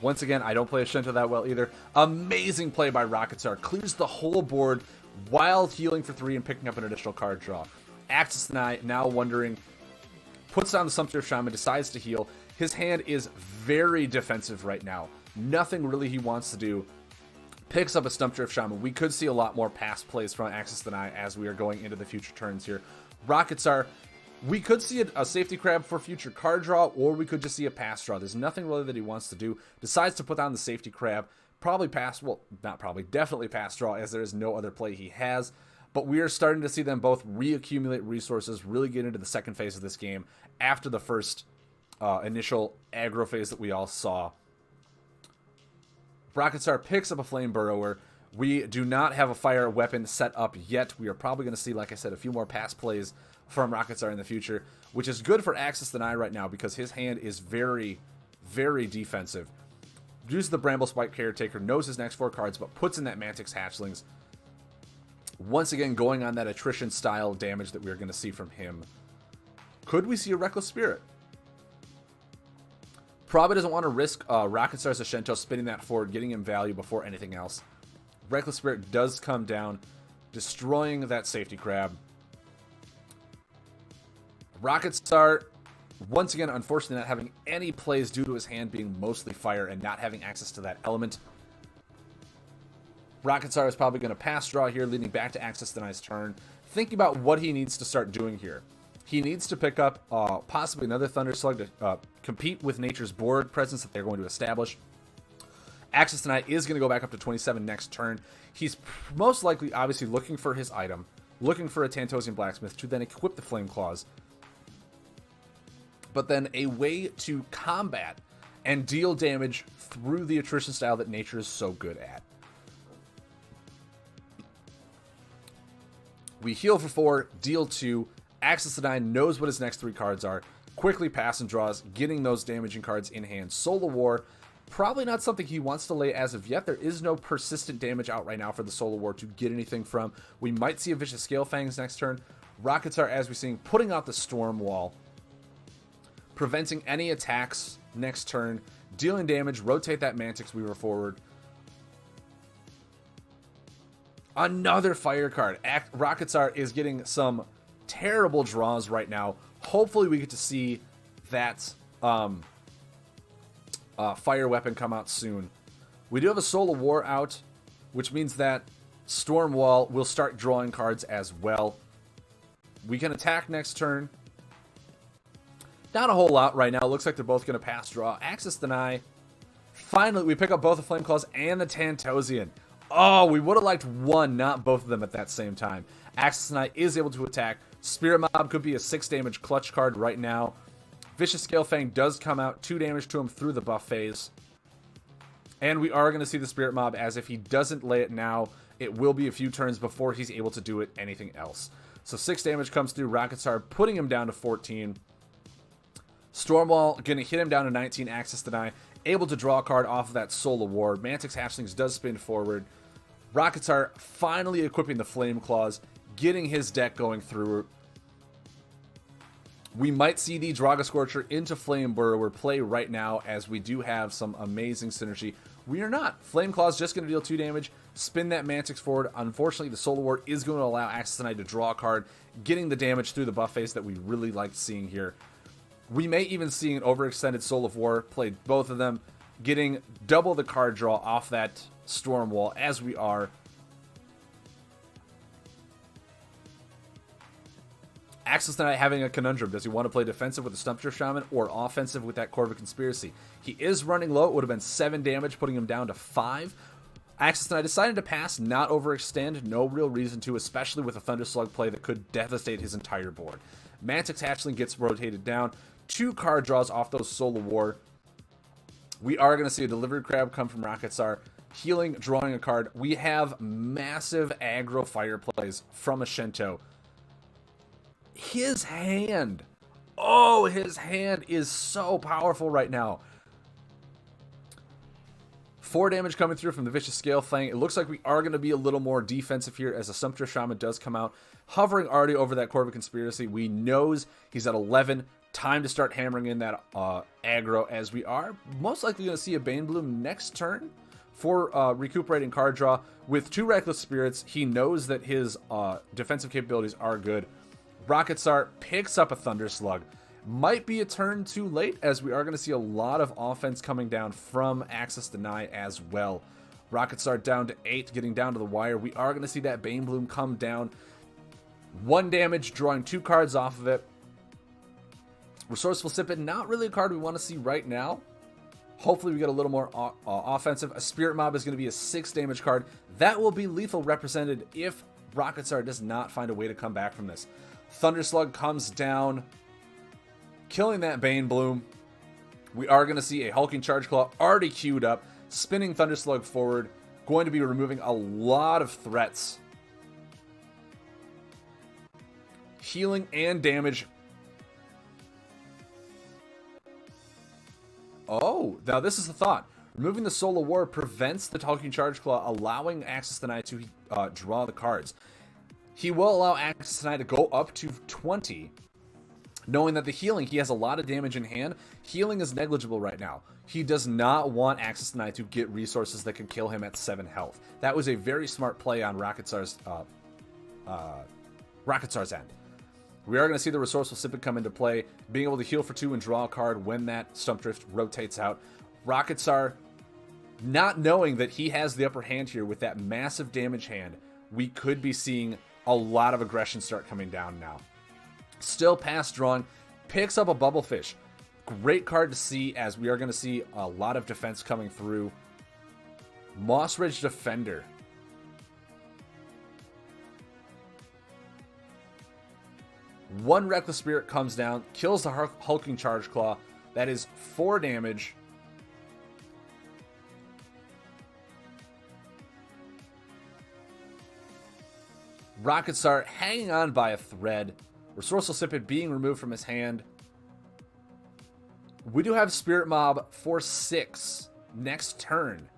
Once again, I don't play a Shinto that well either. Amazing play by Rocket Star. Clears the whole board while healing for 3 and picking up an additional card draw. Access Deny, now wondering, puts down the Sumpter Shaman, decides to heal. His hand is very defensive right now. Nothing really he wants to do. Picks up a Stump Drift Shaman. We could see a lot more pass plays from Access Deny as we are going into the future turns here. Rocket Star, we could see a safety crab for future card draw, or we could just see a pass draw. There's nothing really that he wants to do. Decides to put down the safety crab. Probably pass, well, not probably, definitely pass draw, as there is no other play he has. But we are starting to see them both reaccumulate resources, really get into the second phase of this game after the first initial aggro phase that we all saw. Rocket Star picks up a Flame Burrower. We do not have a fire weapon set up yet. We are probably going to see, like I said, a few more pass plays from Rocket Star in the future, which is good for Access Deny right now because his hand is very, very defensive. Uses the Bramble Spike Caretaker, knows his next 4 cards, but puts in that Mantix Hatchlings. Once again, going on that attrition style damage that we're going to see from him. Could we see a Reckless Spirit? Probably doesn't want to risk Rocket Star's Ashento spinning that forward, getting him value before anything else. Reckless Spirit does come down, destroying that safety crab. Rocket Star Once again, unfortunately not having any plays due to his hand being mostly fire and not having access to that element. Rocket Tsar is probably going to pass draw here, leading back to Access Denies turn. Thinking about what he needs to start doing here. He needs to pick up possibly another Thunder Slug to compete with Nature's board presence that they're going to establish. Access Deny is going to go back up to 27 next turn. He's most likely, obviously, looking for his item, looking for a Tantosian Blacksmith to then equip the Flame Claws. But then a way to combat and deal damage through the attrition style that Nature is so good at. We heal for 4, deal 2. Access Deny knows what his next 3 cards are. Quickly pass and draws, getting those damaging cards in hand. Soul of War, probably not something he wants to lay as of yet. There is no persistent damage out right now for the Soul of War to get anything from. We might see a Vicious Scale Fangs next turn. Rockets are, as we're seeing, putting out the Storm Wall, preventing any attacks next turn, dealing damage, rotate that Mantix Weaver forward. Another fire card. Rocket Tsar is getting some terrible draws right now. Hopefully we get to see that fire weapon come out soon. We do have a Soul of War out, which means that Storm Wall will start drawing cards as well. We can attack next turn. Not a whole lot right now. Looks like they're both going to pass draw. Access Deny. Finally, we pick up both the Flame Claws and the Tantosian. Oh, we would have liked one, not both of them at that same time. Access Deny is able to attack. Spirit Mob could be a 6 damage clutch card right now. Vicious Scale Fang does come out, 2 damage to him through the buff phase. And we are going to see the Spirit Mob, as if he doesn't lay it now, it will be a few turns before he's able to do it anything else. So 6 damage comes through Rocket Tsar, putting him down to 14. Stormwall going to hit him down to 19, Access Deny. Able to draw a card off of that Soul of War. Mantix Hatchlings does spin forward. Rocket Tsar finally equipping the Flame Claws, getting his deck going through. We might see the Draga Scorcher into Flame Burrower play right now, as we do have some amazing synergy. We are not. Flame Claw's just going to deal 2 damage, spin that Mantix forward. Unfortunately, the Soul War is going to allow Access Deny to draw a card, getting the damage through the buff phase that we really liked seeing here. We may even see an overextended Soul of War, play both of them, getting double the card draw off that Storm Wall, as we are. Access Deny having a conundrum. Does he want to play defensive with the Stumpster Shaman or offensive with that Corvid Conspiracy? He is running low. It would have been 7 damage, putting him down to 5. Access Deny decided to pass, not overextend. No real reason to, especially with a Thunder Slug play that could devastate his entire board. Mantix Hatchling gets rotated down. 2 card draws off those Soul of War. We are going to see a Delivery Crab come from Rocket Tsar. Healing, drawing a card. We have massive aggro fire plays from a Shinto. His hand. Oh, his hand is so powerful right now. 4 damage coming through from the Vicious Scale Fang. It looks like we are going to be a little more defensive here, as a Sumpter Shaman does come out. Hovering already over that Corvid Conspiracy. We knows he's at 11. Time to start hammering in that aggro, as we are most likely going to see a Bane Bloom next turn for recuperating card draw. With 2 Reckless Spirits, he knows that his defensive capabilities are good. Rocket Tsar picks up a Thunder Slug. Might be a turn too late, as we are going to see a lot of offense coming down from Access Deny as well. Rocket Tsar down to 8, getting down to the wire. We are going to see that Bane Bloom come down. 1 damage, drawing 2 cards off of it. Resourceful Sipid, not really a card we want to see right now. Hopefully we get a little more offensive. A Spirit Mob is going to be a 6 damage card. That will be lethal represented if Rocket Tsar does not find a way to come back from this. Thunder Slug comes down, killing that Bane Bloom. We are going to see a Hulking Charge Claw already queued up, spinning Thunder Slug forward, going to be removing a lot of threats. Healing and damage. Oh, now this is the thought. Removing the Soul of War prevents the Hulking Charge Claw, allowing Access Deny to draw the cards. He will allow Access Deny to go up to 20, knowing that the healing, he has a lot of damage in hand. Healing is negligible right now. He does not want Access Deny to get resources that can kill him at 7 health. That was a very smart play on Rocket Tsar's end. We are going to see the Resourceful Sipid come into play, being able to heal for 2 and draw a card when that Stump Drift rotates out. Rocketsar, not knowing that he has the upper hand here with that massive damage hand, we could be seeing a lot of aggression start coming down now. Still past drawing, picks up a Bubblefish. Great card to see, as we are going to see a lot of defense coming through. Moss Ridge Defender. One Reckless Spirit comes down, kills the Hulking Charge Claw. That is 4 damage. Rocketstar hanging on by a thread. Resourceful Sipid being removed from his hand. We do have Spirit Mob for 6 next turn.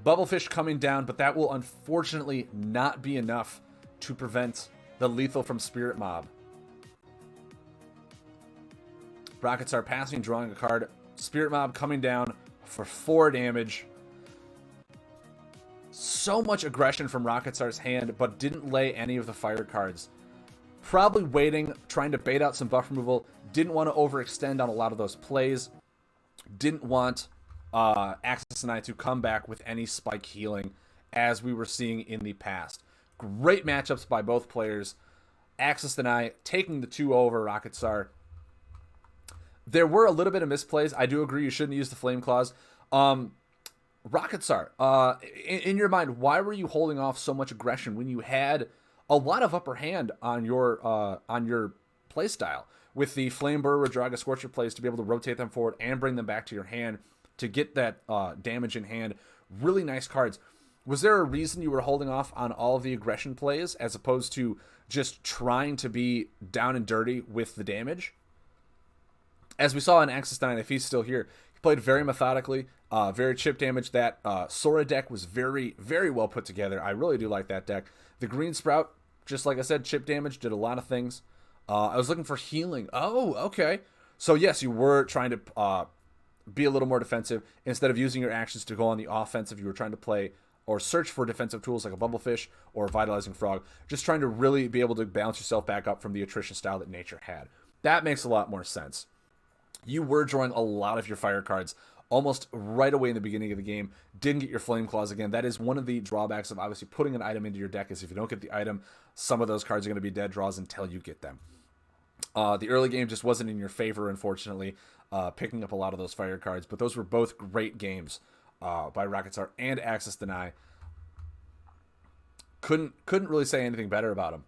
Bubblefish coming down, but that will unfortunately not be enough to prevent the lethal from Spirit Mob. Rocketstar passing, drawing a card. Spirit Mob coming down for 4 damage. So much aggression from Rocketstar's hand, but didn't lay any of the fire cards. Probably waiting, trying to bait out some buff removal. Didn't want to overextend on a lot of those plays. Didn't want Axis and I to come back with any spike healing, as we were seeing in the past. Great matchups by both players. Axis and I taking the 2 over Rocketstar. There were a little bit of misplays. I do agree you shouldn't use the Flame Claws. Rocketstar, in your mind, why were you holding off so much aggression when you had a lot of upper hand on your playstyle with the Flame Burrower, Draga Scorcher plays to be able to rotate them forward and bring them back to your hand to get that damage in hand? Really nice cards. Was there a reason you were holding off on all of the aggression plays as opposed to just trying to be down and dirty with the damage? As we saw in Axis 9, if he's still here, he played very methodically, very chip damage. That Sora deck was very, very well put together. I really do like that deck. The Green Sprout, just like I said, chip damage, did a lot of things. I was looking for healing. Oh, okay. So yes, you were trying to be a little more defensive. Instead of using your actions to go on the offensive, you were trying to play or search for defensive tools like a Bubblefish or a Vitalizing Frog, just trying to really be able to bounce yourself back up from the attrition style that Nature had. That makes a lot more sense. You were drawing a lot of your fire cards almost right away in the beginning of the game. Didn't get your Flame Claws again. That is one of the drawbacks of obviously putting an item into your deck, is if you don't get the item, some of those cards are going to be dead draws until you get them. The early game just wasn't in your favor, unfortunately, picking up a lot of those fire cards, but those were both great games by Rocketstar and Axis Deny. Couldn't really say anything better about them.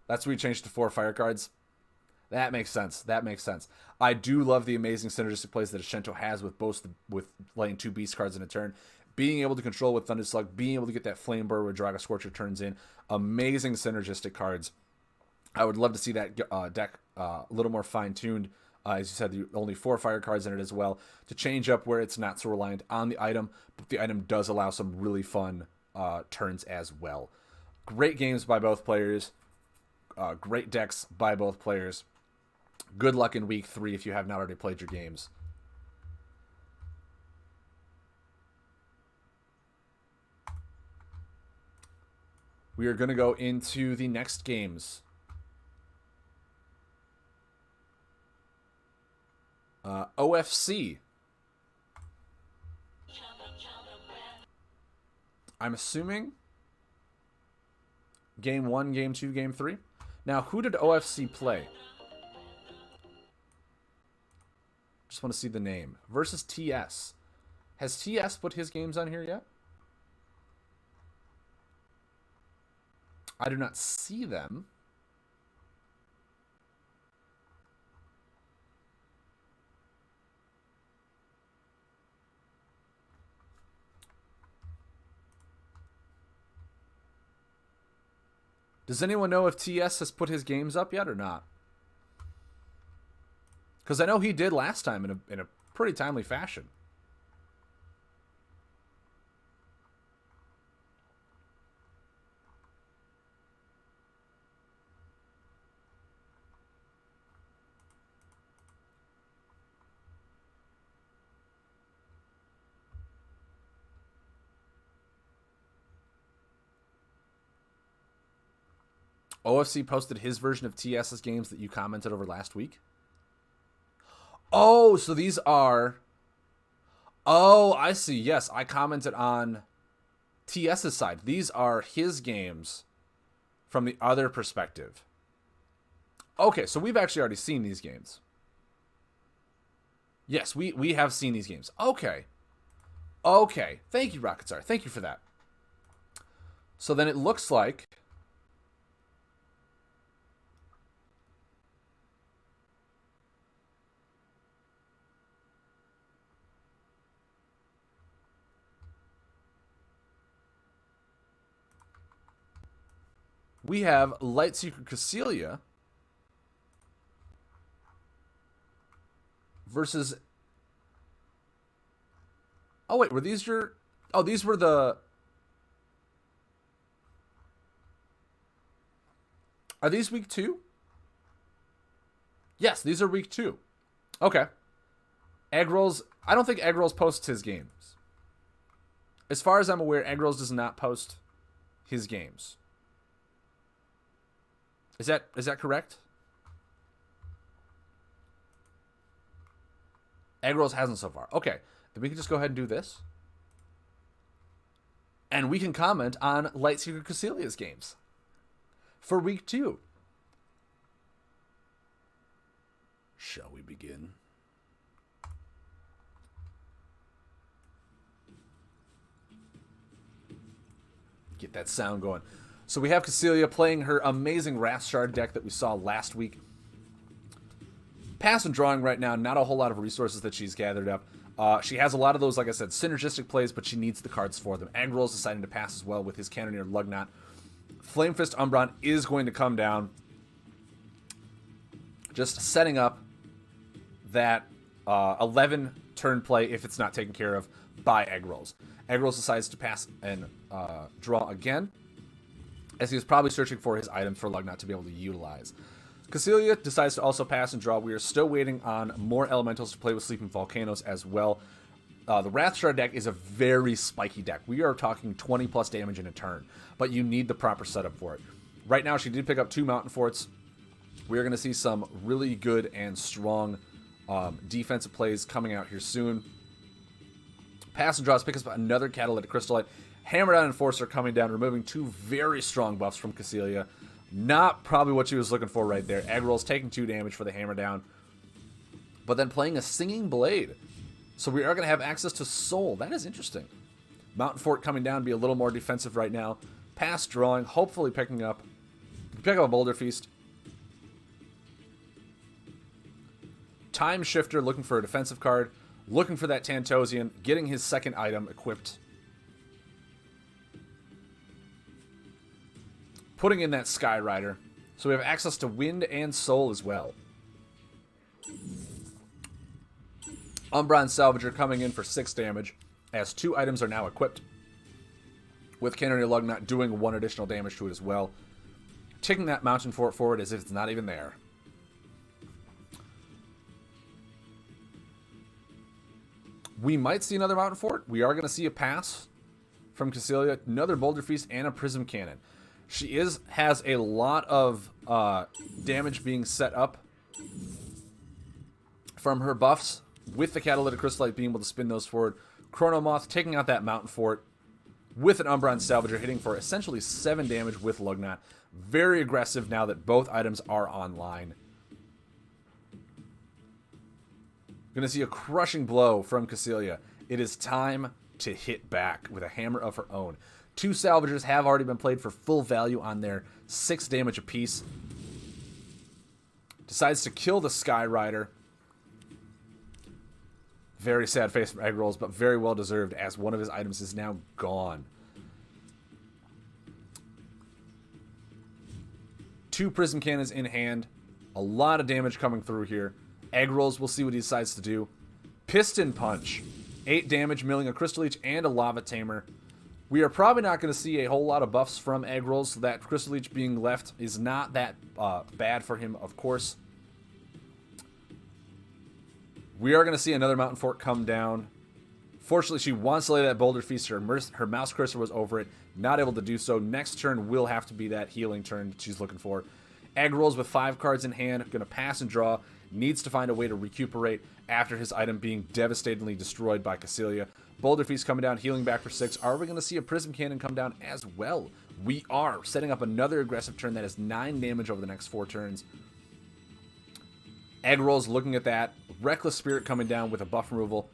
That's where we changed to 4 fire cards. That makes sense. That makes sense. I do love the amazing synergistic plays that Ashento has with with laying 2 beast cards in a turn, being able to control with Thunder Slug, being able to get that Flame Burrower where Draga Scorcher turns in. Amazing synergistic cards. I would love to see that deck a little more fine-tuned. As you said, only 4 fire cards in it as well, to change up where it's not so reliant on the item, but the item does allow some really fun turns as well. Great games by both players. Great decks by both players. Good luck in week 3 if you have not already played your games. We are going to go into the next games. OFC. I'm assuming game 1, game 2, game 3. Now, who did OFC play? Just want to see the name. Versus TS. Has TS put his games on here yet? I do not see them. Does anyone know if TS has put his games up yet or not? Because I know he did last time in a pretty timely fashion. OFC posted his version of TS's games that you commented over last week. Oh, so these are... Oh, I see. Yes, I commented on TS's side. These are his games from the other perspective. Okay, so we've actually already seen these games. Yes, we have seen these games. Okay. Okay. Thank you, Rocketstar. Thank you for that. So then it looks like... we have Lightseeker Cassilia versus... Oh, wait, were these your... Oh, these were the... Are these week 2? Yes, these are week 2. Okay. Egg Rolls... I don't think Egg Rolls posts his games. As far as I'm aware, Egg Rolls does not post his games. Is that correct? Egg Rolls hasn't so far. Okay. Then we can just go ahead and do this. And we can comment on Lightseeker Cassilia's games for week 2. Shall we begin? Get that sound going. So we have Cassilia playing her amazing Wrath Shard deck that we saw last week. Pass and drawing right now, not a whole lot of resources that she's gathered up. She has a lot of those, like I said, synergistic plays, but she needs the cards for them. Agrol's deciding to pass as well with his Cannoneer Lugnat. Flamefist Umbron is going to come down. Just setting up that 11 turn play if it's not taken care of by Agrol's. Agrol's decides to pass and draw again, as he was probably searching for his items for Lugnat to be able to utilize. Cassilia decides to also pass and draw. We are still waiting on more elementals to play with Sleeping Volcanoes as well. The Wrath Shard deck is a very spiky deck. We are talking 20 plus damage in a turn, but you need the proper setup for it. Right now, she did pick up 2 Mountain Forts. We are going to see some really good and strong defensive plays coming out here soon. Pass and draws, picks up another Catalytic Crystallite. Hammer Down Enforcer coming down, removing 2 very strong buffs from Cassilia. Not probably what she was looking for right there. Agrol's taking 2 damage for the Hammer Down, but then playing a Singing Blade. So we are going to have access to Soul. That is interesting. Mountain Fort coming down, be a little more defensive right now. Pass drawing, hopefully pick up a Boulder Feast. Time Shifter, looking for a defensive card. Looking for that Tantosian, getting his second item equipped. Putting in that Sky Rider. So we have access to Wind and Soul as well. Umbron Salvager coming in for 6 damage, as 2 items are now equipped, with Cannoneer Lugnat doing 1 additional damage to it as well. Taking that Mountain Fort forward as if it's not even there. We might see another Mountain Fort. We are going to see a pass from Cassilia, another Boulder Feast, and a Prism Cannon. She has a lot of damage being set up from her buffs, with the Catalytic Crystallite being able to spin those forward. Chronomoth taking out that Mountain Fort with an Umbron Salvager, hitting for essentially 7 damage with Lugnat. Very aggressive now that both items are online. Going to see a crushing blow from Cassilia. It is time to hit back with a hammer of her own. 2 Salvagers have already been played for full value on their 6 damage apiece. Decides to kill the Sky Rider. Very sad face from Egg Rolls, but very well deserved, as one of his items is now gone. 2 Prism Cannons in hand. A lot of damage coming through here. Egg Rolls, we'll see what he decides to do. Piston Punch. 8 damage, milling a Crystal Leech and a Lava Tamer. We are probably not going to see a whole lot of buffs from Egg Rolls, so that Crystal Leech being left is not that bad for him, of course. We are going to see another Mountain Fort come down Fortunately, she wants to lay that Boulder Feast. Her mouse cursor was over it. Not able to do so. Next turn will have to be that healing turn that she's looking for. Egg rolls with 5 cards in hand. Going to pass and draw. Needs to find a way to recuperate after his item being devastatingly destroyed by Cassilia. Boulder Feast coming down, healing back for 6. Are we going to see a Prism Cannon come down as well? We are. Setting up another aggressive turn that is 9 damage over the next 4 turns. Egg rolls looking at that. Reckless Spirit coming down with a buff removal.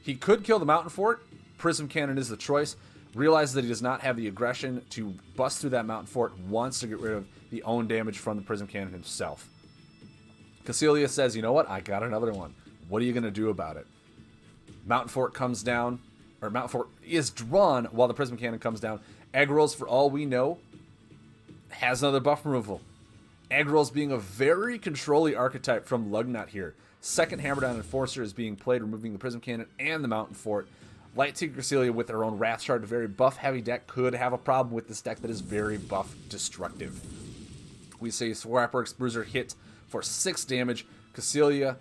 He could kill the Mountain Fort. Prism Cannon is the choice. Realizes that he does not have the aggression to bust through that Mountain Fort. Wants to get rid of the own damage from the Prism Cannon himself. Cassilia says, you know what? I got another one. What are you going to do about it? Mountain Fort comes down. Or Mountain Fort is drawn while the Prism Cannon comes down. Egg rolls, for all we know, has another buff removal. Egg rolls being a very controlly archetype from Lugnut here. Second Hammerdown Enforcer is being played, removing the Prism Cannon and the Mountain Fort. Light Tinker Cassilia with their own Wrath Shard, a very buff-heavy deck, could have a problem with this deck that is very buff-destructive. We see Swapworks Bruiser hit for 6 damage. Cassilia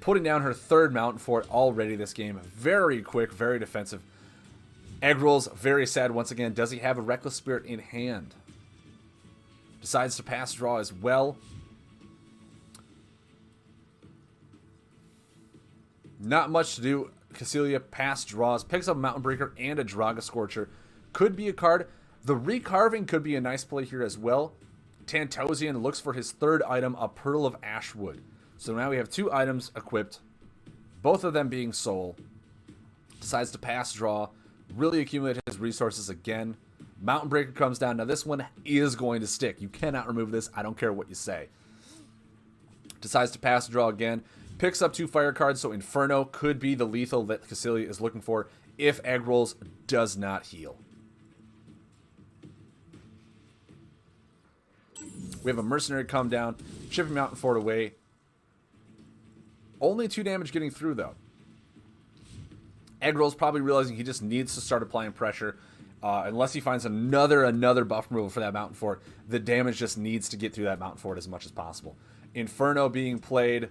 putting down her 3rd Mountain Fort already this game. Very quick, very defensive. Egg rolls, very sad once again. Does he have a Reckless Spirit in hand? Decides to pass draw as well. Not much to do. Cassilia pass draws, picks up a Mountain Breaker and a Draga Scorcher. Could be a card. The recarving could be a nice play here as well. Tantosian looks for his 3rd item, a Pearl of Ashwood. So now we have 2 items equipped, both of them being soul. Decides to pass draw, really accumulate his resources again. Mountain Breaker comes down. Now this one is going to stick. You cannot remove this. I don't care what you say. Decides to pass draw again. Picks up 2 fire cards, so Inferno could be the lethal that Cassilia is looking for if Egg Rolls does not heal. We have a Mercenary come down, chipping Mountain Fort away. Only 2 damage getting through, though. Egg Rolls probably realizing he just needs to start applying pressure. Unless he finds another buff removal for that Mountain Fort, the damage just needs to get through that Mountain Fort as much as possible. Inferno being played,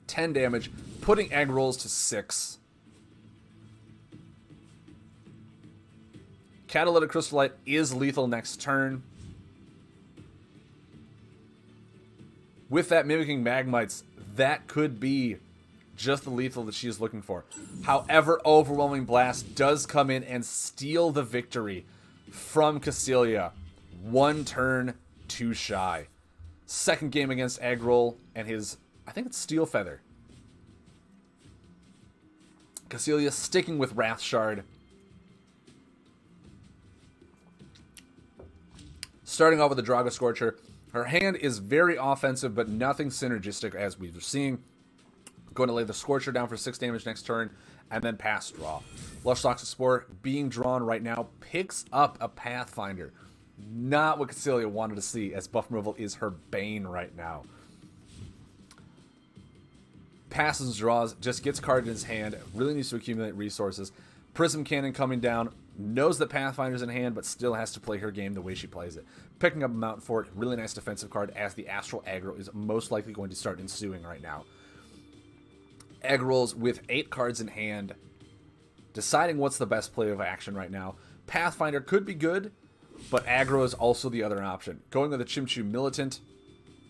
10 damage, putting Egg Rolls to 6. Catalytic Crystallite is lethal next turn. With that Mimicking Magmites, that could be just the lethal that she is looking for. However, Overwhelming Blast does come in and steal the victory from Cassilia. 1 turn too shy. Second game against Egg Roll and his, I think it's Steel Feather. Cassilia sticking with Wrath Shard. Starting off with the Draga Scorcher. Her hand is very offensive, but nothing synergistic as we were seeing. Going to lay the Scorcher down for 6 damage next turn, and then pass draw. Lush Toxic Spore being drawn right now picks up a Pathfinder. Not what Cassilia wanted to see, as buff removal is her bane right now. Passes draws, just gets card in his hand, really needs to accumulate resources. Prism Cannon coming down, knows that Pathfinder's in hand, but still has to play her game the way she plays it. Picking up a Mountain Fort, really nice defensive card, as the Astral Aggro is most likely going to start ensuing right now. Egg Rolls with 8 cards in hand, deciding what's the best play of action right now. Pathfinder could be good, but aggro is also the other option. Going with a Chimchu Militant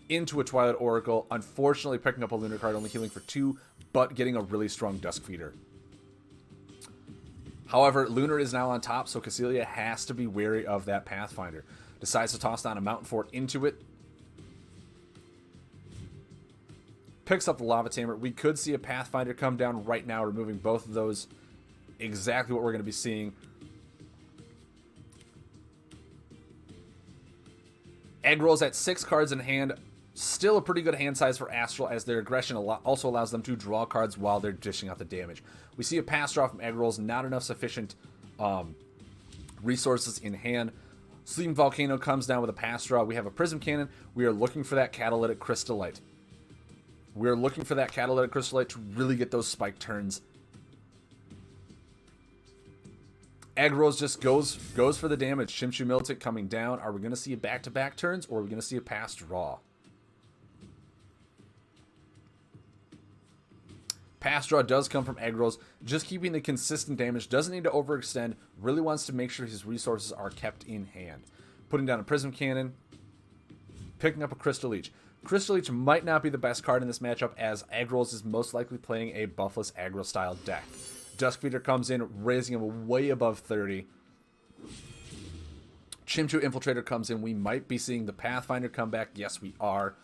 into a Twilight Oracle, unfortunately picking up a Lunar card, only healing for 2, but getting a really strong Dusk Feeder. However, Lunar is now on top, so Cassilia has to be wary of that Pathfinder. Decides to toss down a Mountain Fort into it. Picks up the Lava Tamer. We could see a Pathfinder come down right now, removing both of those. Exactly what we're going to be seeing. Egg Rolls at 6 cards in hand. Still a pretty good hand size for Astral, as their aggression also allows them to draw cards while they're dishing out the damage. We see a pass draw from Egg Rolls. Not enough sufficient resources in hand. Sleeping Volcano comes down with a pass draw. We have a Prism Cannon. We are looking for that Catalytic Crystallite. We're looking for that Catalytic Crystallite to really get those spike turns. Egg Rolls just goes for the damage. Chimchu Militant coming down. Are we going to see a back-to-back turns, or are we going to see a pass draw? Pass draw does come from egg rolls. Just keeping the consistent damage. Doesn't need to overextend. Really wants to make sure his resources are kept in hand. Putting down a Prism Cannon. Picking up a Crystal Leech. Crystal Leech might not be the best card in this matchup, as egg rolls is most likely playing a buffless aggro style deck. Dusk Feeder comes in, raising him way above 30. Chimchu Infiltrator comes in. We might be seeing the Pathfinder come back. Yes, we are.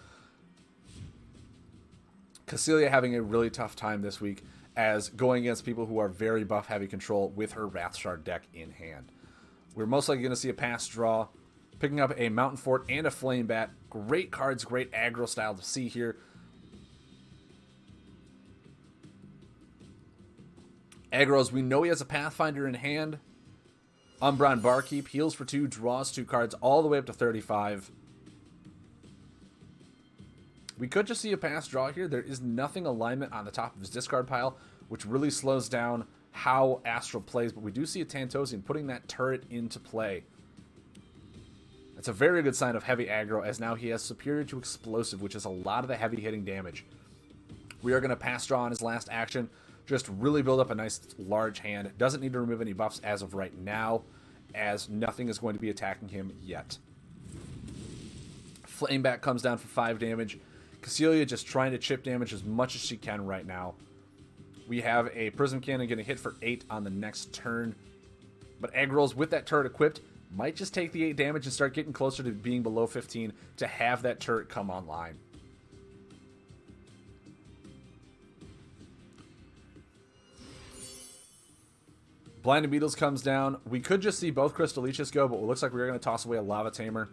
Cecilia having a really tough time this week, as going against people who are very buff heavy control with her Wrathshard deck in hand. We're most likely going to see a pass draw, picking up a Mountain Fort and a Flame Bat. Great cards, great aggro style to see here. Aggros, we know he has a Pathfinder in hand. Umbron Barkeep, heals for 2, draws 2 cards all the way up to 35. We could just see a pass draw here. There is nothing alignment on the top of his discard pile, which really slows down how Astral plays, but we do see a Tantosian putting that turret into play. That's a very good sign of heavy aggro, as now he has Superior to Explosive, which is a lot of the heavy hitting damage. We are going to pass draw on his last action. Just really build up a nice large hand. Doesn't need to remove any buffs as of right now, as nothing is going to be attacking him yet. Flame Bat comes down for 5 damage. Cecilia just trying to chip damage as much as she can right now. We have a Prism Cannon getting hit for 8 on the next turn. But Egg Rolls with that turret equipped might just take the 8 damage and start getting closer to being below 15 to have that turret come online. Blinded Beetles comes down. We could just see both Crystal Leeches go, but it looks like we're going to toss away a Lava Tamer.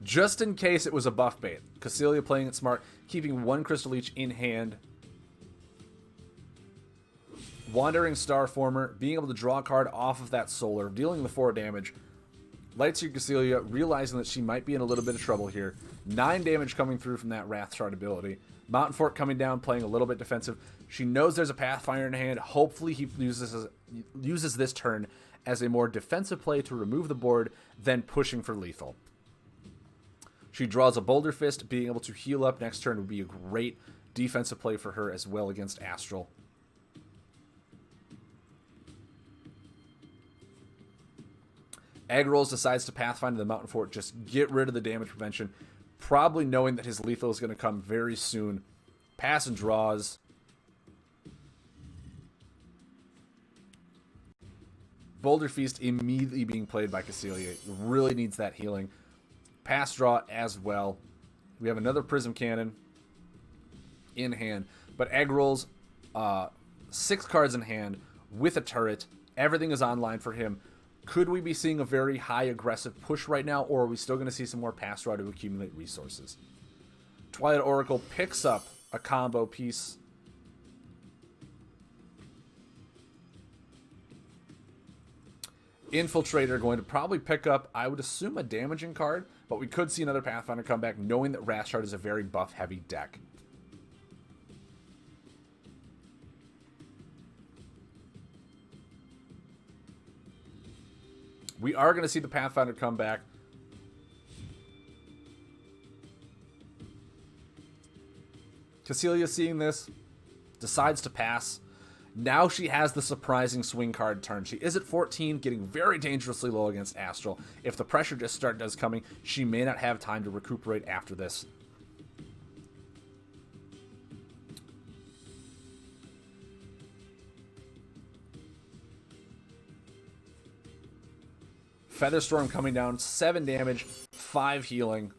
Just in case it was a buff bait. Cecilia playing it smart, keeping 1 Crystal Leech in hand. Wandering Starformer, being able to draw a card off of that Solar, dealing the 4 damage. Lightseer Cecilia, realizing that she might be in a little bit of trouble here. 9 damage coming through from that Wrathshard ability. Mountain Fort coming down, playing a little bit defensive. She knows there's a Pathfinder in hand. Hopefully he uses this turn as a more defensive play to remove the board than pushing for lethal. She draws a Boulder Fist. Being able to heal up next turn would be a great defensive play for her as well against Astral. Egg Rolls decides to Pathfinder the Mountain Fort. Just get rid of the damage prevention. Probably knowing that his lethal is going to come very soon. Pass and draws. Boulder Feast immediately being played by Cecilia. Really needs that healing. Pass draw as well. We have another Prism Cannon in hand. But Egg Rolls, 6 cards in hand with a turret. Everything is online for him. Could we be seeing a very high aggressive push right now, or are we still going to see some more pass draw to accumulate resources? Twilight Oracle picks up a combo piece. Infiltrator going to probably pick up, I would assume, a damaging card, but we could see another Pathfinder come back, knowing that Wrathshard is a very buff-heavy deck. We are going to see the Pathfinder come back. Cecilia, seeing this, decides to pass. Now she has the surprising swing card turn. She is at 14, getting very dangerously low against Astral. If the pressure just does coming, she may not have time to recuperate after this. Featherstorm coming down, 7 damage, 5 healing.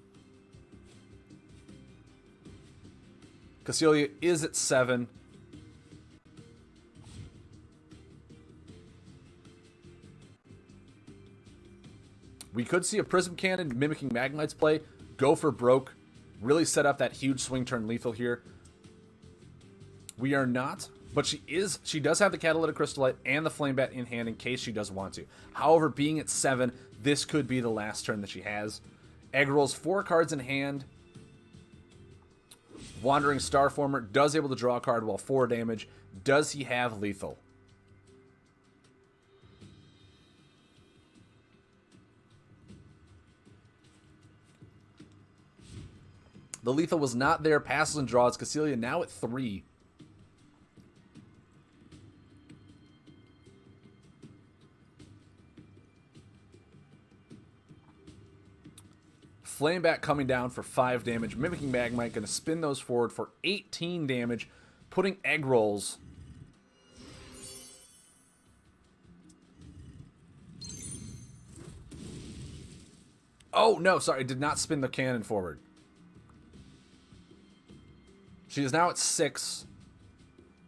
Cecilia is at 7. We could see a Prism Cannon mimicking Magnite's play, go for broke, really set up that huge swing turn lethal here. We are not, but she does have the Catalytic Crystallite and the Flame Bat in hand in case she does want to. However, being at 7, this could be the last turn that she has. Egg Rolls 4 cards in hand. Wandering Starformer does able to draw a card while 4 damage. Does he have lethal? The lethal was not there. Passes and draws. Cecilia now at 3. Flameback coming down for 5 damage. Mimicking Magmite going to spin those forward for 18 damage. Putting Egg Rolls. Oh, no, sorry. Did not spin the cannon forward. She is now at 6.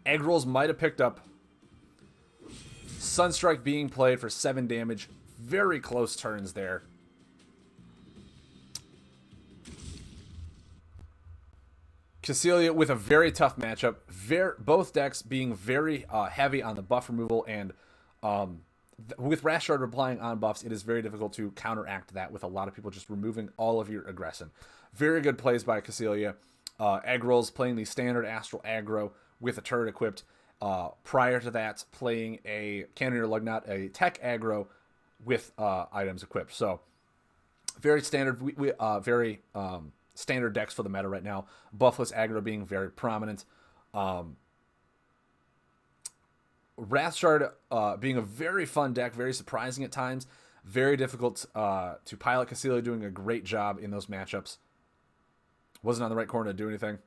Egg Rolls might have picked up. Sunstrike being played for 7 damage. Very close turns there. Cecilia with a very tough matchup. Both decks being very heavy on the buff removal, and with Rash Shard replying on buffs, it is very difficult to counteract that with a lot of people just removing all of your aggression. Very good plays by Cecilia. Egg Rolls playing the standard Astral Aggro with a turret equipped. Prior to that, playing a Cannoneer Lugnut, a tech aggro with items equipped. So very standard, very standard decks for the meta right now. Buffless aggro being very prominent. Wrathshard being a very fun deck, very surprising at times. Very difficult to pilot. Cecilia doing a great job in those matchups. Wasn't on the right corner to do anything.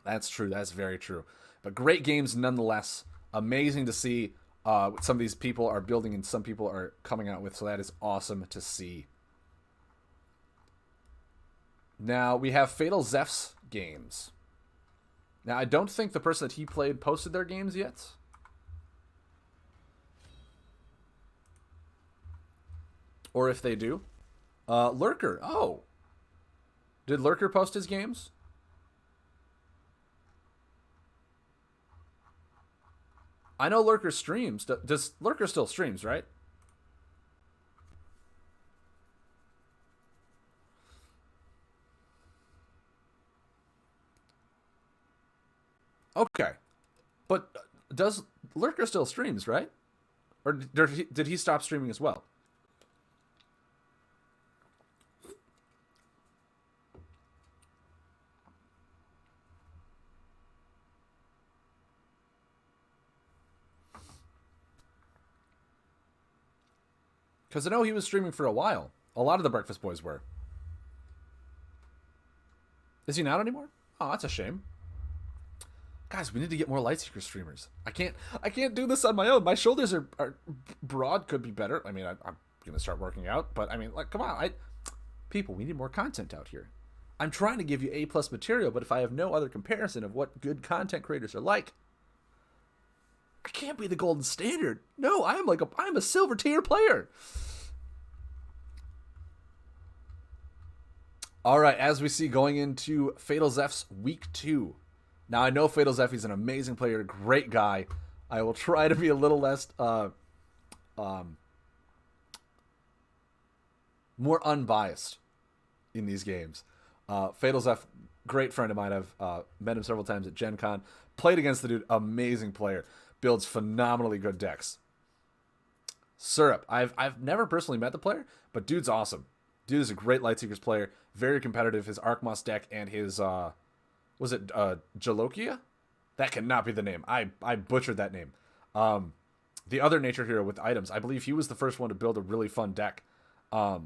That's true. That's very true. But great games nonetheless. Amazing to see what some of these people are building and some people are coming out with. So that is awesome to see. Now we have Fatal Zeph's games. Now I don't think the person that he played posted their games yet. Or if they do. Lurker. Oh. Did Lurker post his games? I know Lurker streams. Does Lurker still streams, right? Okay. But does Lurker still streams, right? Or did he stop streaming as well? Because I know he was streaming for a while. A lot of the Breakfast Boys were. Is he not anymore? Oh, that's a shame. Guys, we need to get more Lightseeker streamers. I can't do this on my own. My shoulders are broad. Could be better. I mean, I'm going to start working out. But, I mean, like, come on. People, we need more content out here. I'm trying to give you A+ material, but if I have no other comparison of what good content creators are like, I can't be the golden standard. No, I'm a silver tier player. All right, as we see going into Fatal Zeph's week 2. Now I know Fatal Zeph is an amazing player, great guy. I will try to be a little less more unbiased in these games. Fatal Zeph, great friend of mine. I've met him several times at Gen Con. Played against the dude, amazing player. Builds phenomenally good decks. Syrup. I've never personally met the player, but dude's awesome. Dude is a great Lightseekers player. Very competitive. His Arcmoss deck and his was it Jalokia? That cannot be the name. I butchered that name. The other nature hero with items. I believe he was the first one to build a really fun deck. It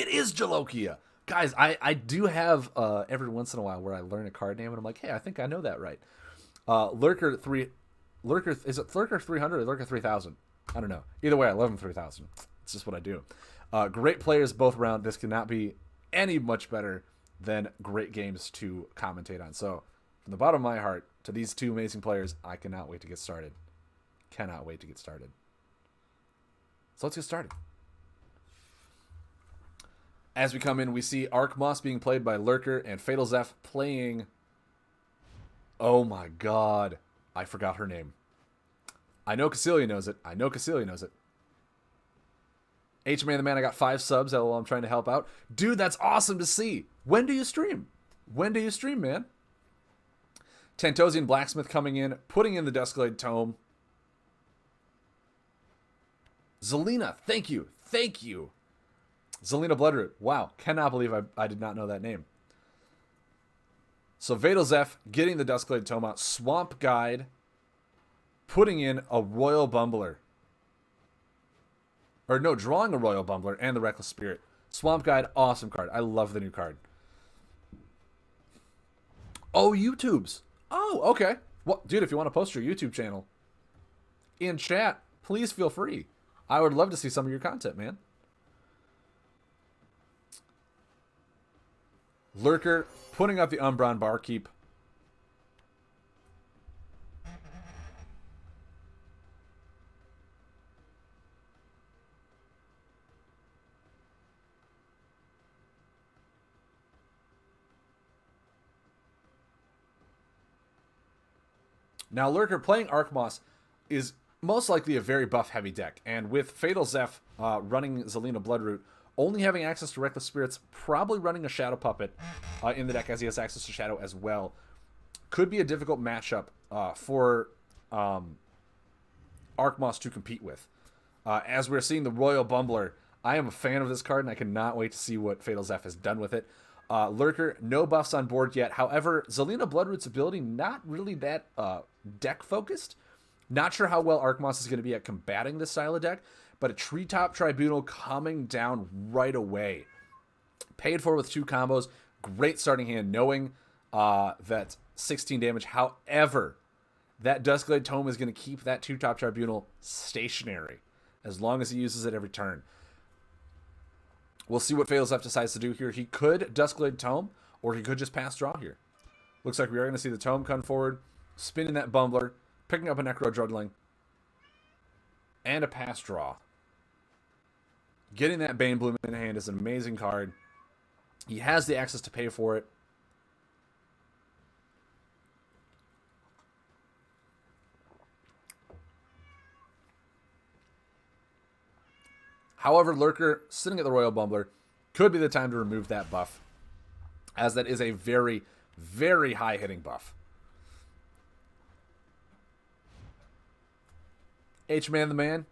is Jalokia. Guys, I do have every once in a while where I learn a card name and I'm like, hey, I think I know that right. Lurker is it Lurker 300 or Lurker 3000? I don't know. Either way, I love him 3000. It's just what I do. Great players both around. This cannot be any much better than great games to commentate on. So, from the bottom of my heart to these two amazing players, I cannot wait to get started. Cannot wait to get started. So let's get started. As we come in, we see Arcmoss being played by Lurker and Fatal Zeph playing... Oh my god. I forgot her name. I know Cecilia knows it. H-Man the Man, I got 5 subs. LOL, I'm trying to help out. Dude, that's awesome to see. When do you stream? Man? Tantosian Blacksmith coming in, putting in the Duskblade Tome. Zelina, thank you. Zelina Bloodroot. Wow, cannot believe I did not know that name. So Fatal Zeph getting the Duskblade Tome out. Swamp Guide putting in a Royal Bumbler. Or no, drawing a Royal Bumbler and the Reckless Spirit. Swamp Guide, awesome card. I love the new card. Oh, YouTubes. Oh, okay. Well, dude, if you want to post your YouTube channel in chat, please feel free. I would love to see some of your content, man. Lurker putting up the Umbron Barkeep. Now, Lurker playing Arkmoss is most likely a very buff-heavy deck, and with Fatal Zeph running Zelina Bloodroot, only having access to Reckless Spirits, probably running a Shadow Puppet in the deck as he has access to Shadow as well, could be a difficult matchup for Arkmoss to compete with. As we're seeing the Royal Bumbler, I am a fan of this card, and I cannot wait to see what Fatal Zeph has done with it. Lurker, no buffs on board yet. However, Zelina Bloodroot's ability, not really that deck-focused. Not sure how well Arkmoss is going to be at combating this style of deck, but a Treetop Tribunal coming down right away. Paid for with 2 combos. Great starting hand, knowing that 16 damage. However, that Duskblade Tome is going to keep that Treetop Tribunal stationary as long as he uses it every turn. We'll see what Fatal Zeph decides to do here. He could Duskblade Tome, or he could just pass draw here. Looks like we are going to see the Tome come forward, spinning that Bumbler, picking up a Necro Drudling, and a pass draw. Getting that Bane Bloom in hand is an amazing card. He has the access to pay for it. However, Lurker, sitting at the Royal Bumbler, could be the time to remove that buff, as that is a very, very high-hitting buff. H-Man the Man,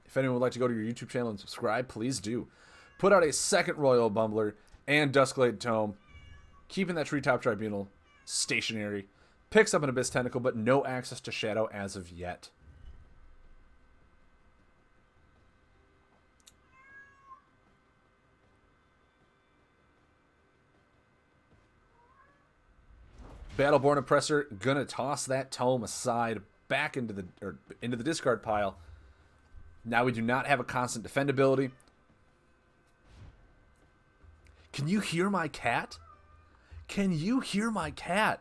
if anyone would like to go to your YouTube channel and subscribe, please do. Put out a second Royal Bumbler and Duskblade Tome, keeping that Treetop Tribunal stationary. Picks up an Abyss Tentacle, but no access to Shadow as of yet. Battleborn Oppressor gonna toss that Tome aside, back into the discard pile. Now we do not have a constant defendability. Can you hear my cat? Can you hear my cat?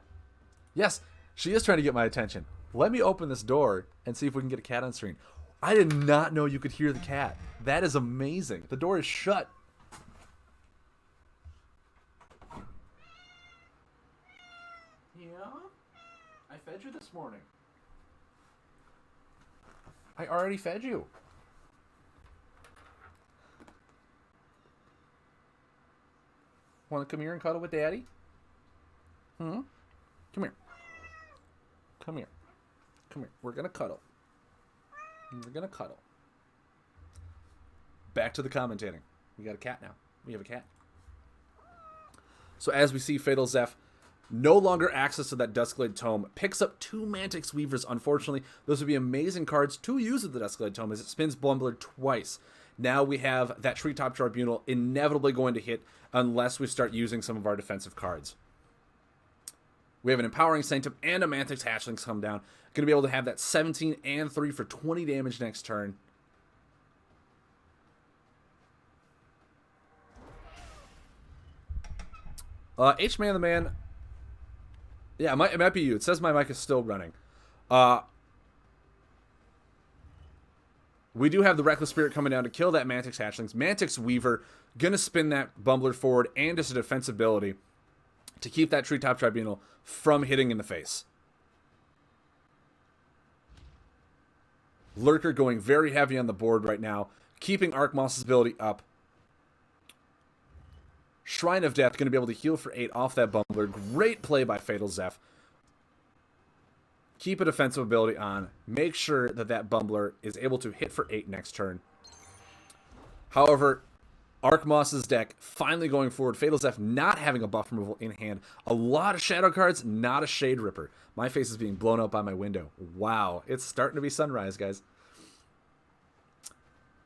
Yes, she is trying to get my attention. Let me open this door and see if we can get a cat on screen. I did not know you could hear the cat. That is amazing. The door is shut. I fed you this morning. I already fed you. Want to come here and cuddle with Daddy? Come here. Come here. Come here. We're going to cuddle. We're going to cuddle. Back to the commentating. We got a cat now. We have a cat. So as we see, Fatal Zeph no longer access to that Duskblade Tome. Picks up 2 Mantix Weavers, unfortunately. Those would be amazing cards to use with the Duskblade Tome as it spins Bumbler twice. Now we have that Treetop Tribunal inevitably going to hit unless we start using some of our defensive cards. We have an Empowering Sanctum and a Mantix Hatchlings come down. Going to be able to have that 17 and 3 for 20 damage next turn. H-Man the Man. Yeah, it might be you. It says my mic is still running. We do have the Reckless Spirit coming down to kill that Mantix Hatchlings. Mantix Weaver going to spin that Bumbler forward and as a defensibility to keep that Treetop Tribunal from hitting in the face. Lurker going very heavy on the board right now, keeping Arkmoss's ability up. Shrine of Death going to be able to heal for 8 off that Bumbler. Great play by Fatal Zeph. Keep a defensive ability on. Make sure that that Bumbler is able to hit for 8 next turn. However, Arkmoss's deck finally going forward. Fatal Zeph not having a buff removal in hand. A lot of shadow cards, not a Shade Ripper. My face is being blown out by my window. Wow, it's starting to be sunrise, guys.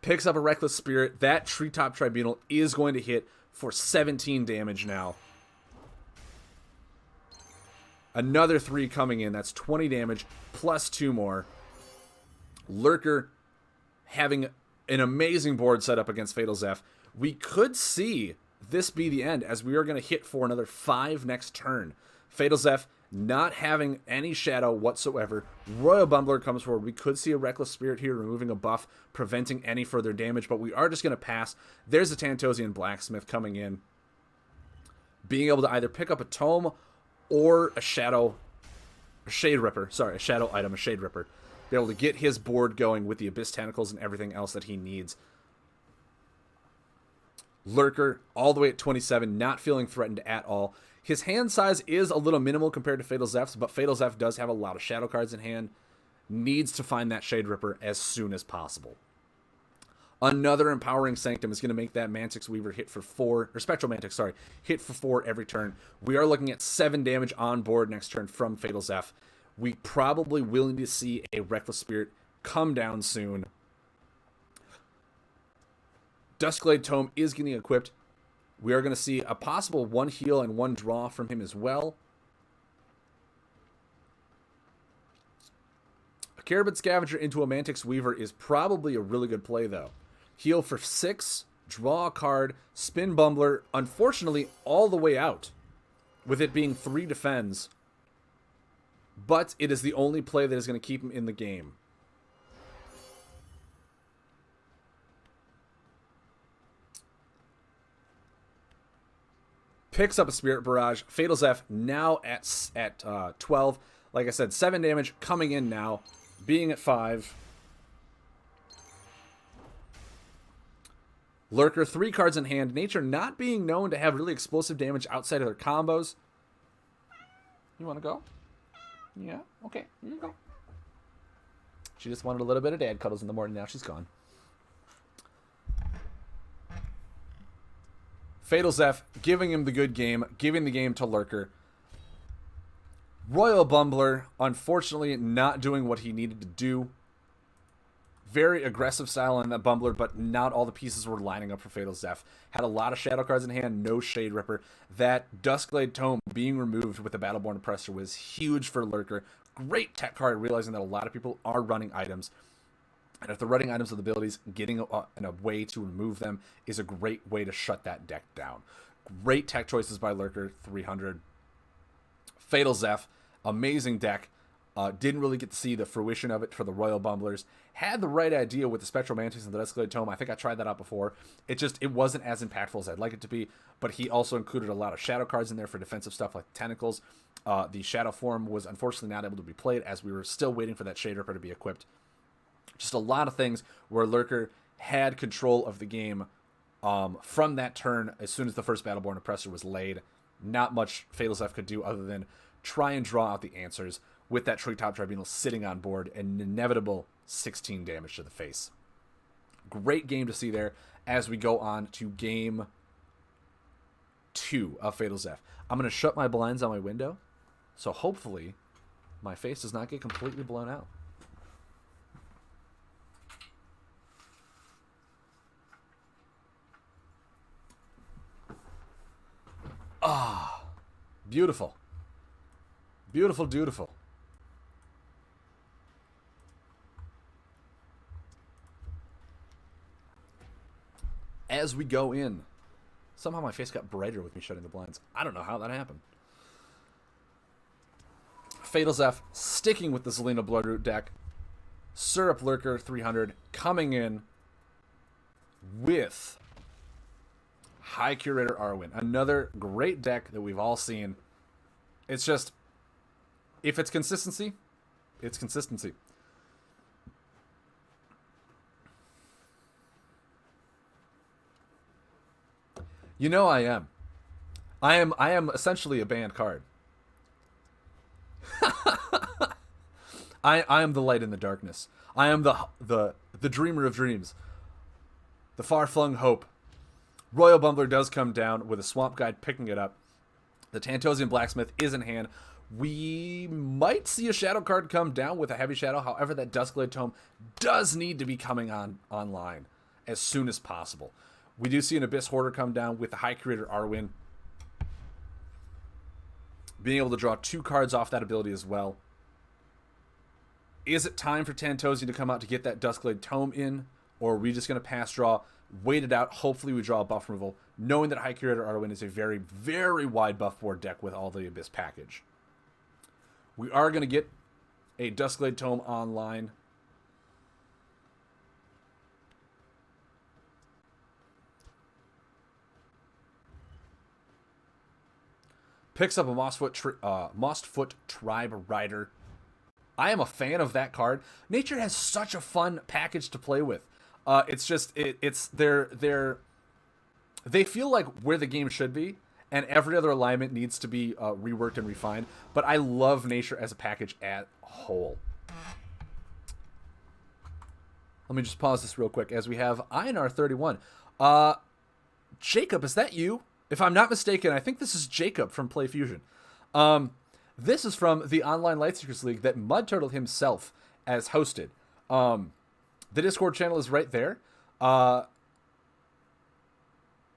Picks up a Reckless Spirit. That Treetop Tribunal is going to hit for 17 damage now. Another 3 coming in. That's 20 damage plus 2 more. Lurker having an amazing board set up against Fatal Zeph. We could see this be the end, as we are going to hit for another 5 next turn. Fatal Zeph not having any shadow whatsoever. Royal Bumbler comes forward. We could see a Reckless Spirit here, removing a buff, preventing any further damage, but we are just going to pass. There's a Tantosian Blacksmith coming in, being able to either pick up a Tome or a Shade Ripper. Sorry, a Shadow item, a Shade Ripper. Be able to get his board going with the Abyss Tentacles and everything else that he needs. Lurker, all the way at 27, not feeling threatened at all. His hand size is a little minimal compared to Fatal Zeph's, but Fatal Zeph does have a lot of shadow cards in hand. Needs to find that Shade Ripper as soon as possible. Another Empowering Sanctum is going to make that Mantix Weaver hit for 4, or Spectral Mantix, sorry, hit for 4 every turn. We are looking at 7 damage on board next turn from Fatal Zeph. We probably will need to see a Reckless Spirit come down soon. Duskblade Tome is getting equipped. We are going to see a possible 1 heal and 1 draw from him as well. A Carabid Scavenger into a Mantix Weaver is probably a really good play, though. Heal for 6, draw a card, spin Bumbler, unfortunately all the way out, with it being 3 defends. But it is the only play that is going to keep him in the game. Picks up a Spirit Barrage. Fatal Zeph now at 12. Like I said, 7 damage coming in now, being at 5. Lurker, 3 cards in hand. Nature not being known to have really explosive damage outside of their combos. You want to go? Yeah? Okay, here you go. She just wanted a little bit of dad cuddles in the morning. Now she's gone. Fatal Zeph giving him the good game, giving the game to Lurker. Royal Bumbler, unfortunately, not doing what he needed to do. Very aggressive style in that Bumbler, but not all the pieces were lining up for Fatal Zeph. Had a lot of shadow cards in hand, no Shade Ripper. That Duskblade Tome being removed with the Battleborn Oppressor was huge for Lurker. Great tech card, realizing that a lot of people are running items. And if they're running items with abilities, getting a way to remove them is a great way to shut that deck down. Great tech choices by Lurker, 300. Fatal Zeph, amazing deck. Didn't really get to see the fruition of it for the Royal Bumblers. Had the right idea with the Spectral Mantis and the Duskblade Tome. I think I tried that out before. It wasn't as impactful as I'd like it to be, but he also included a lot of shadow cards in there for defensive stuff like Tentacles. The Shadow form was unfortunately not able to be played, as we were still waiting for that Shade Ripper to be equipped. Just a lot of things where Lurker had control of the game from that turn as soon as the first Battleborn Oppressor was laid. Not much Fatal Zeph could do other than try and draw out the answers with that Treetop Tribunal sitting on board, an inevitable 16 damage to the face. Great game to see there as we go on to game 2 of Fatal Zeph. I'm going to shut my blinds on my window, so hopefully my face does not get completely blown out. Ah, beautiful. Beautiful, beautiful. As we go in, somehow my face got brighter with me shutting the blinds. I don't know how that happened. Fatal Zeph sticking with the Zelina Bloodroot deck. Syrup Lurker 300 coming in with High Curator Arwen. Another great deck that we've all seen. It's just, if it's consistency, it's consistency. You know I am. I am essentially a banned card. I am the light in the darkness. I am the dreamer of dreams. The far-flung hope. Royal Bumbler does come down with a Swamp Guide picking it up. The Tantosian Blacksmith is in hand. We might see a shadow card come down with a heavy shadow. However, that Duskblade Tome does need to be coming online. as soon as possible. We do see an Abyss Hoarder come down with the High Curator Arwen. Being able to draw 2 cards off that ability as well. Is it time for Tantosian to come out to get that Duskblade Tome in? Or are we just going to pass draw, wait it out, hopefully we draw a buff removal, knowing that High Curator Arwen is a very, very wide buff board deck with all the Abyss package. We are going to get a Duskblade Tome online. Picks up a Mossfoot Tribe Rider. I am a fan of that card. Nature has such a fun package to play with. It's just they feel like where the game should be, and every other alignment needs to be reworked and refined. But I love Nature as a package at whole. Let me just pause this real quick as we have INR 31. Jacob, is that you? If I'm not mistaken, I think this is Jacob from Play Fusion. This is from the Online Lightseekers League that Mud Turtle himself has hosted. The Discord channel is right there. I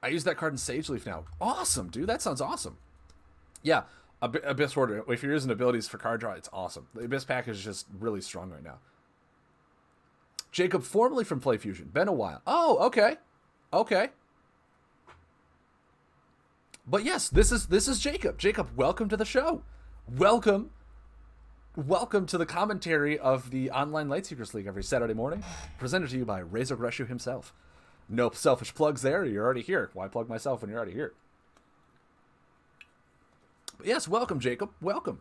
use that card in Sage Leaf now. Awesome, dude. That sounds awesome. Yeah, Abyss Hoarder. If you're using abilities for card draw, it's awesome. The Abyss package is just really strong right now. Jacob, formerly from Play Fusion. Been a while. Oh, okay. Okay. But yes, this is Jacob. Jacob, welcome to the show. Welcome to the commentary of the Online Lightseekers League every Saturday morning, presented to you by Razor Greshu himself. No selfish plugs there. You're already here. Why plug myself when you're already here? But yes, welcome, Jacob. Welcome.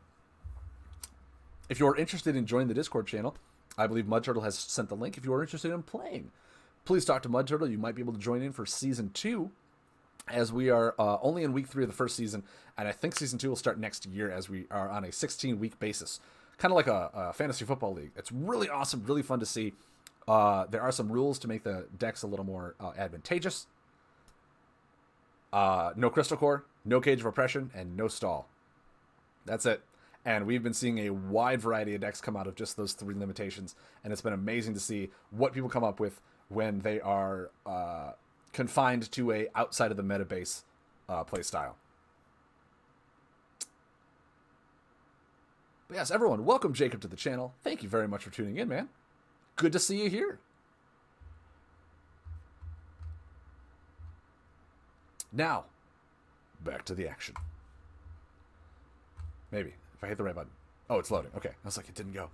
If you're interested in joining the Discord channel, I believe Mud Turtle has sent the link. If you are interested in playing, please talk to Mud Turtle. You might be able to join in for Season 2. As we are only in week 3 of the first season, and I think season 2 will start next year as we are on a 16-week basis. Kind of like a fantasy football league. It's really awesome, really fun to see. There are some rules to make the decks a little more advantageous. No Crystal Core, no Cage of Oppression, and no Stall. That's it. And we've been seeing a wide variety of decks come out of just those 3 limitations, and it's been amazing to see what people come up with when they are confined to a outside of the meta base play style. But yes, everyone, welcome Jacob to the channel. Thank you very much for tuning in, man. Good to see you here. Now, back to the action. Maybe, if I hit the right button. Oh, it's loading. Okay, I was like, it didn't go.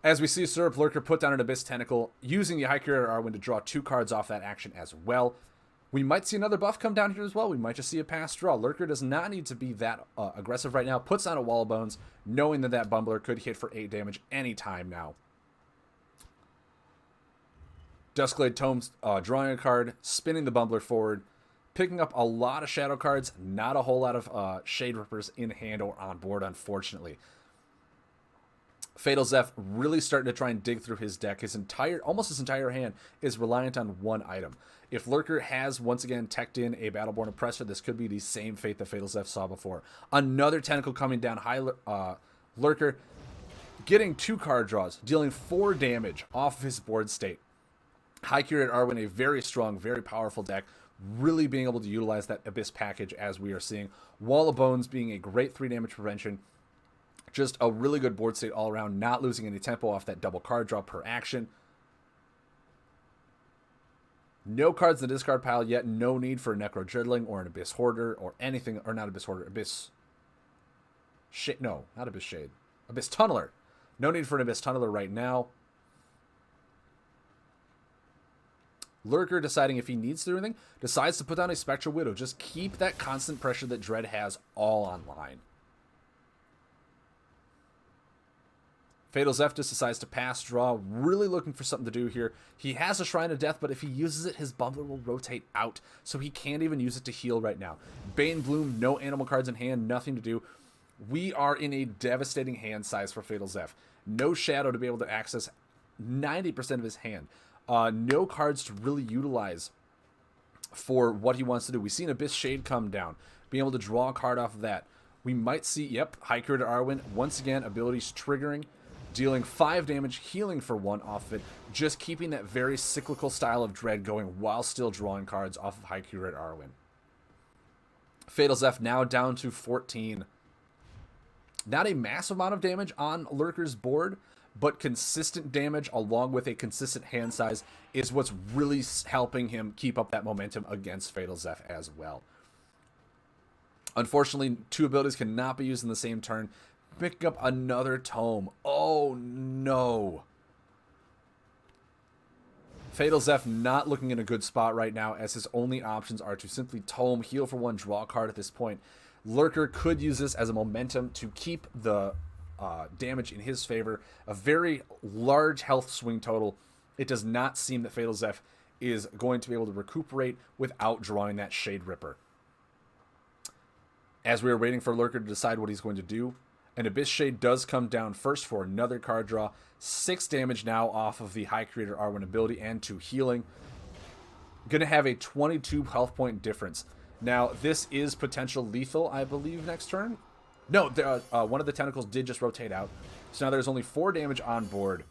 As we see Syrup Lurker put down an Abyss Tentacle, using the High Curator Arwen to draw 2 cards off that action as well. We might see another buff come down here as well. We might just see a pass draw. Lurker does not need to be that aggressive right now. Puts on a Wall of Bones, knowing that Bumbler could hit for 8 damage anytime now. Duskblade Tomes drawing a card, spinning the Bumbler forward, picking up a lot of Shadow cards, not a whole lot of Shade Rippers in hand or on board, unfortunately. Fatal Zeph really starting to try and dig through his deck. Almost his entire hand is reliant on one item. If Lurker has once again teched in a Battleborn Oppressor, this could be the same fate that Fatal Zeph saw before. Another Tentacle coming down. Lurker getting 2 card draws, dealing 4 damage off of his board state. High Curator Arwen, a very strong, very powerful deck, really being able to utilize that Abyss package as we are seeing. Wall of Bones being a great 3 damage prevention. Just a really good board state all around, not losing any tempo off that double card draw per action. No cards in the discard pile yet. No need for a Necro Jiddling or an Abyss Hoarder or anything, or not Abyss Hoarder, Abyss Shade. No, not Abyss Shade. Abyss Tunneler. No need for an Abyss Tunneler right now. Lurker deciding if he needs to do anything, decides to put down a Spectral Widow. Just keep that constant pressure that Dread has all online. Fatal Zeph decides to pass draw, really looking for something to do here. He has a Shrine of Death, but if he uses it, his Bumbler will rotate out, so he can't even use it to heal right now. Bane Bloom, no animal cards in hand, nothing to do. We are in a devastating hand size for Fatal Zeph. No Shadow to be able to access 90% of his hand. No cards to really utilize for what he wants to do. We've seen Abyss Shade come down, being able to draw a card off of that. We might see, yep, High Curator Arwen, once again, abilities triggering. dealing 5 damage, healing for 1 off of it, just keeping that very cyclical style of Dread going while still drawing cards off of High Curate Arwen. Fatal Zeph now down to 14. Not a massive amount of damage on Lurker's board, but consistent damage along with a consistent hand size is what's really helping him keep up that momentum against Fatal Zeph as well. Unfortunately, 2 abilities cannot be used in the same turn. Picking up another tome. Oh no. Fatal Zeph not looking in a good spot right now, as his only options are to simply tome, heal for 1, draw a card at this point. Lurker could use this as a momentum to keep the damage in his favor. A very large health swing total. It does not seem that Fatal Zeph is going to be able to recuperate without drawing that Shade Ripper. As we are waiting for Lurker to decide what he's going to do, an Abyss Shade does come down first for another card draw. 6 damage now off of the High Creator Arwen ability and 2 healing. Going to have a 22 health point difference. Now, this is potential lethal, I believe, next turn. No, one of the tentacles did just rotate out. So now there's only 4 damage on board.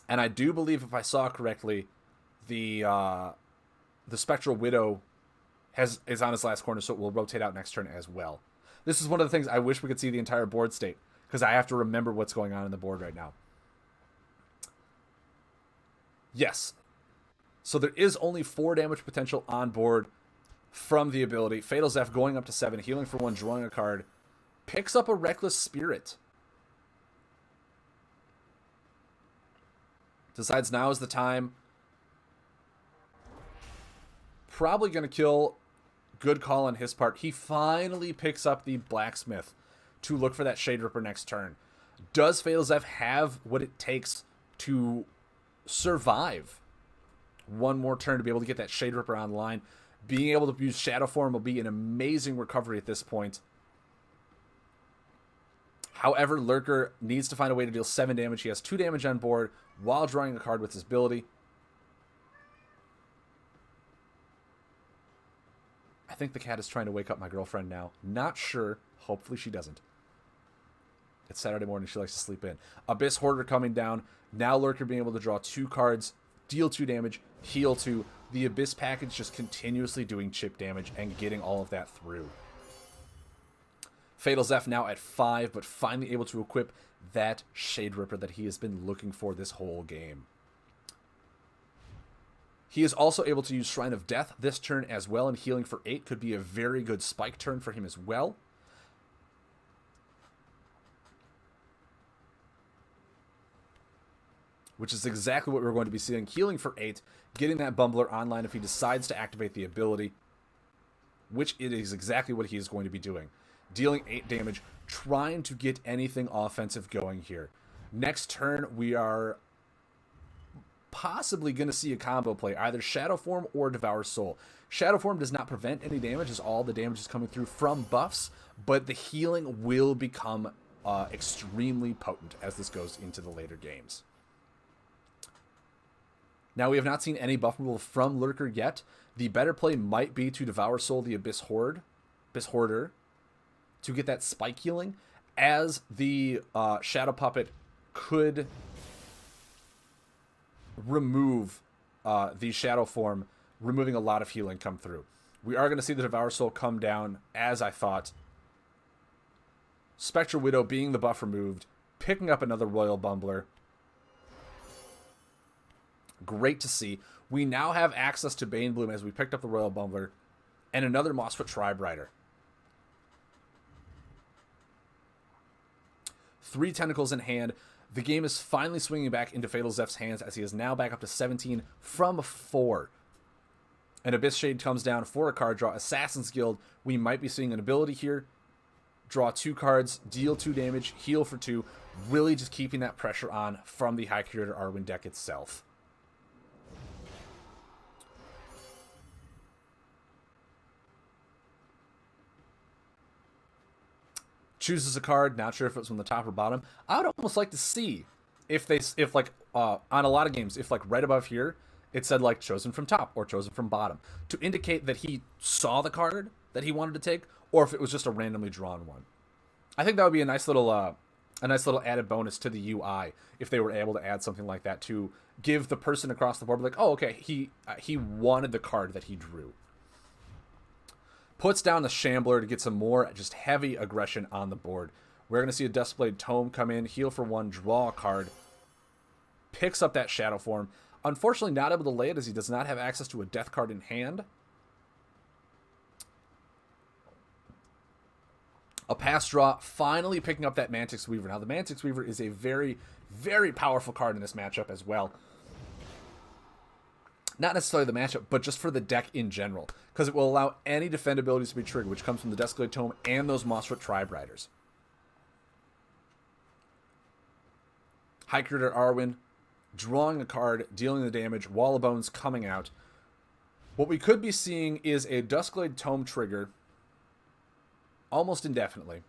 And I do believe, if I saw correctly, the Spectral Widow is on his last corner, so it will rotate out next turn as well. This is one of the things I wish we could see the entire board state, because I have to remember what's going on in the board right now. Yes. So there is only 4 damage potential on board from the ability. Fatal Zeph going up to 7, healing for 1, drawing a card. Picks up a Reckless Spirit. Decides now is the time. Probably going to kill. Good call on his part. He finally picks up the Blacksmith to look for that Shade Ripper next turn. Does Fatal Zeph have what it takes to survive one more turn to be able to get that Shade Ripper online? Being able to use Shadow Form will be an amazing recovery at this point. However, Lurker needs to find a way to deal 7 damage. He has 2 damage on board while drawing a card with his ability. I think the cat is trying to wake up my girlfriend now. Not sure. Hopefully she doesn't. It's Saturday morning. She likes to sleep in. Abyss Hoarder coming down. Now Lurker being able to draw 2 cards, deal 2 damage, heal 2. The Abyss package just continuously doing chip damage and getting all of that through. Fatal Zeph now at 5, but finally able to equip that Shade Ripper that he has been looking for this whole game. He is also able to use Shrine of Death this turn as well, and healing for 8 could be a very good spike turn for him as well. Which is exactly what we're going to be seeing. Healing for 8, getting that Bumbler online if he decides to activate the ability, which it is exactly what he is going to be doing. Dealing 8 damage, trying to get anything offensive going here. Next turn, we are possibly going to see a combo play, either Shadow Form or Devour Soul. Shadow Form does not prevent any damage, as all the damage is coming through from buffs, but the healing will become extremely potent as this goes into the later games. Now, we have not seen any buff removal from Lurker yet. The better play might be to Devour Soul the Abyss Hoarder to get that spike healing, as the Shadow Puppet could remove the Shadow Form, removing a lot of healing come through. We are going to see the Devour Soul come down, as I thought. Spectral Widow being the buff removed, picking up another Royal Bumbler. Great to see. We now have access to Banebloom as we picked up the Royal Bumbler and another Mossfoot Tribe Rider. 3 tentacles in hand. The game is finally swinging back into Fatal Zeph's hands as he is now back up to 17 from 4. An Abyss Shade comes down for a card draw. Assassin's Guild, we might be seeing an ability here. Draw 2 cards, deal 2 damage, heal for 2. Really just keeping that pressure on from the High Creator Arwen deck itself. Chooses a card, not sure if it's from the top or bottom. I would almost like to see if on a lot of games, if like right above here, it said like chosen from top or chosen from bottom, to indicate that he saw the card that he wanted to take, or if it was just a randomly drawn one. I think that would be a nice little a nice little added bonus to the UI if they were able to add something like that to give the person across the board like, oh, okay, he wanted the card that he drew. Puts down the Shambler to get some more just heavy aggression on the board. We're going to see a Duskblade Tome come in, heal for 1, draw a card. Picks up that Shadow Form. Unfortunately, not able to lay it as he does not have access to a death card in hand. A pass draw, finally picking up that Mantix Weaver. Now, the Mantix Weaver is a very, very powerful card in this matchup as well. Not necessarily the matchup, but just for the deck in general, because it will allow any defend abilities to be triggered, which comes from the Duskblade Tome and those Mossfoot Tribe Riders. High Critter Arwen, drawing a card, dealing the damage, Wall of Bones coming out. What we could be seeing is a Duskblade Tome trigger almost indefinitely.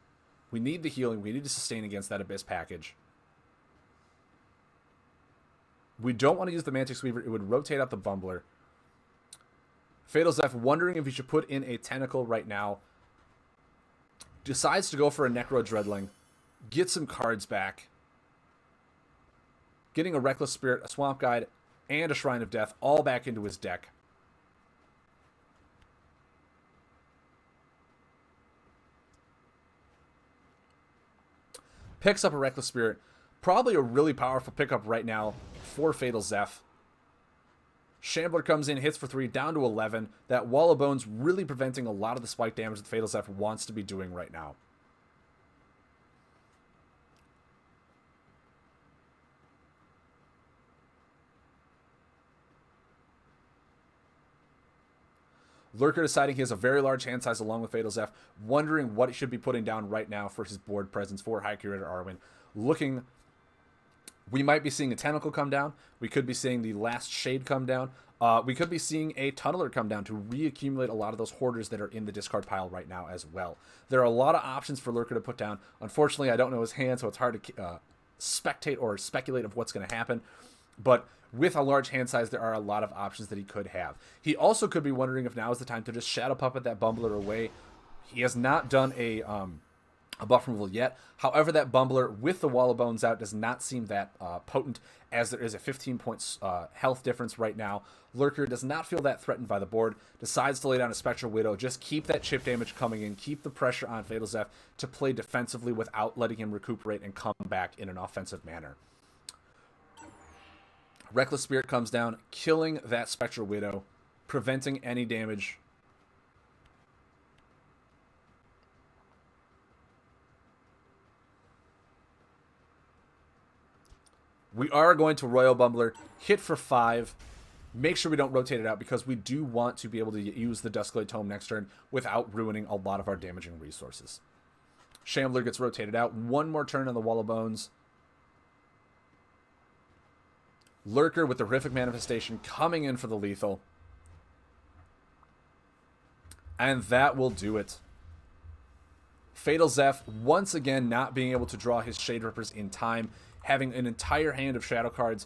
We need the healing. We need to sustain against that Abyss package. We don't want to use the Mantix Weaver. It would rotate out the Bumbler. Fatal Zeph wondering if he should put in a Tentacle right now. Decides to go for a Necro Dreadling. Get some cards back. Getting a Reckless Spirit, a Swamp Guide, and a Shrine of Death all back into his deck. Picks up a Reckless Spirit. Probably a really powerful pickup right now for Fatal Zeph. Shambler comes in, hits for 3, down to 11. That Wall of Bones really preventing a lot of the spike damage that Fatal Zeph wants to be doing right now. Lurker deciding he has a very large hand size along with Fatal Zeph, wondering what he should be putting down right now for his board presence for High Curator Arwen. Looking, we might be seeing a Tentacle come down. We could be seeing the Last Shade come down. We could be seeing a Tunneler come down to reaccumulate a lot of those Hoarders that are in the discard pile right now as well. There are a lot of options for Lurker to put down. Unfortunately, I don't know his hand, so it's hard to spectate or speculate of what's going to happen. But with a large hand size, there are a lot of options that he could have. He also could be wondering if now is the time to just Shadow Puppet that Bumbler away. He has not done a buff removal yet. However, that Bumbler with the Wall of Bones out does not seem that potent, as there is a 15 points health difference right now. Lurker does not feel that threatened by the board, decides to lay down a Spectral Widow, just keep that chip damage coming in, keep the pressure on Fatal Zeph to play defensively without letting him recuperate and come back in an offensive manner. Reckless Spirit comes down, killing that Spectral Widow, preventing any damage. We are going to Royal Bumbler, hit for 5. Make sure we don't rotate it out because we do want to be able to use the Duskblade Tome next turn without ruining a lot of our damaging resources. Shambler gets rotated out. One more turn on the Wall of Bones. Lurker with the Horrific Manifestation coming in for the lethal. And that will do it. Fatal Zeph once again not being able to draw his Shade Rippers in time. Having an entire hand of Shadow cards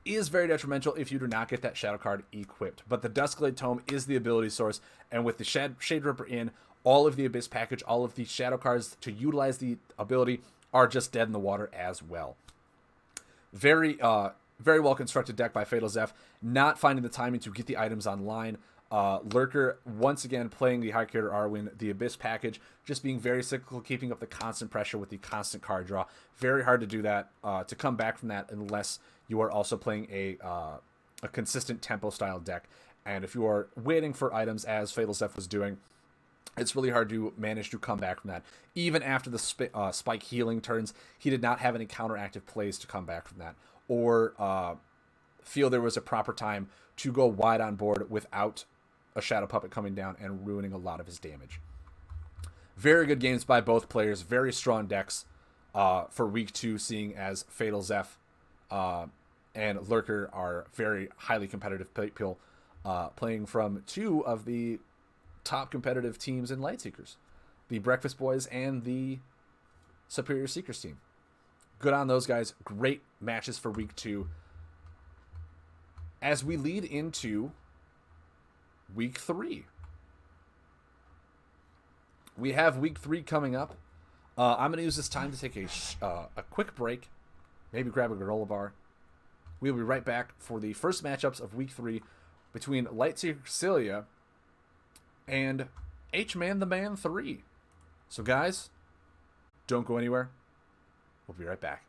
is very detrimental if you do not get that Shadow card equipped. But the Duskblade Tome is the ability source. And with the Shade Ripper in, all of the Abyss package, all of the Shadow cards to utilize the ability are just dead in the water as well. Very well constructed deck by Fatal Zeph, not finding the timing to get the items online. Lurker, once again, playing the High Curator Arwen, the Abyss package, just being very cyclical, keeping up the constant pressure with the constant card draw. Very hard to do that, to come back from that unless you are also playing a consistent tempo-style deck. And if you are waiting for items, as Fatal Zeph was doing, it's really hard to manage to come back from that. Even after the spike healing turns, he did not have any counteractive plays to come back from that, or feel there was a proper time to go wide on board without a Shadow Puppet coming down and ruining a lot of his damage. Very good games by both players. Very strong decks for week 2, seeing as Fatal Zeph and Lurker are very highly competitive people, playing from 2 of the top competitive teams in Lightseekers, the Breakfast Boys and the Superior Seekers team. Good on those guys. Great matches for week 2. As we lead into week 3. We have week 3 coming up. I'm going to use this time to take a quick break, maybe grab a granola bar. We'll be right back for the first matchups of Week 3 between Lightseeker Celia and H-Man the Man 3. So, guys, don't go anywhere. We'll be right back.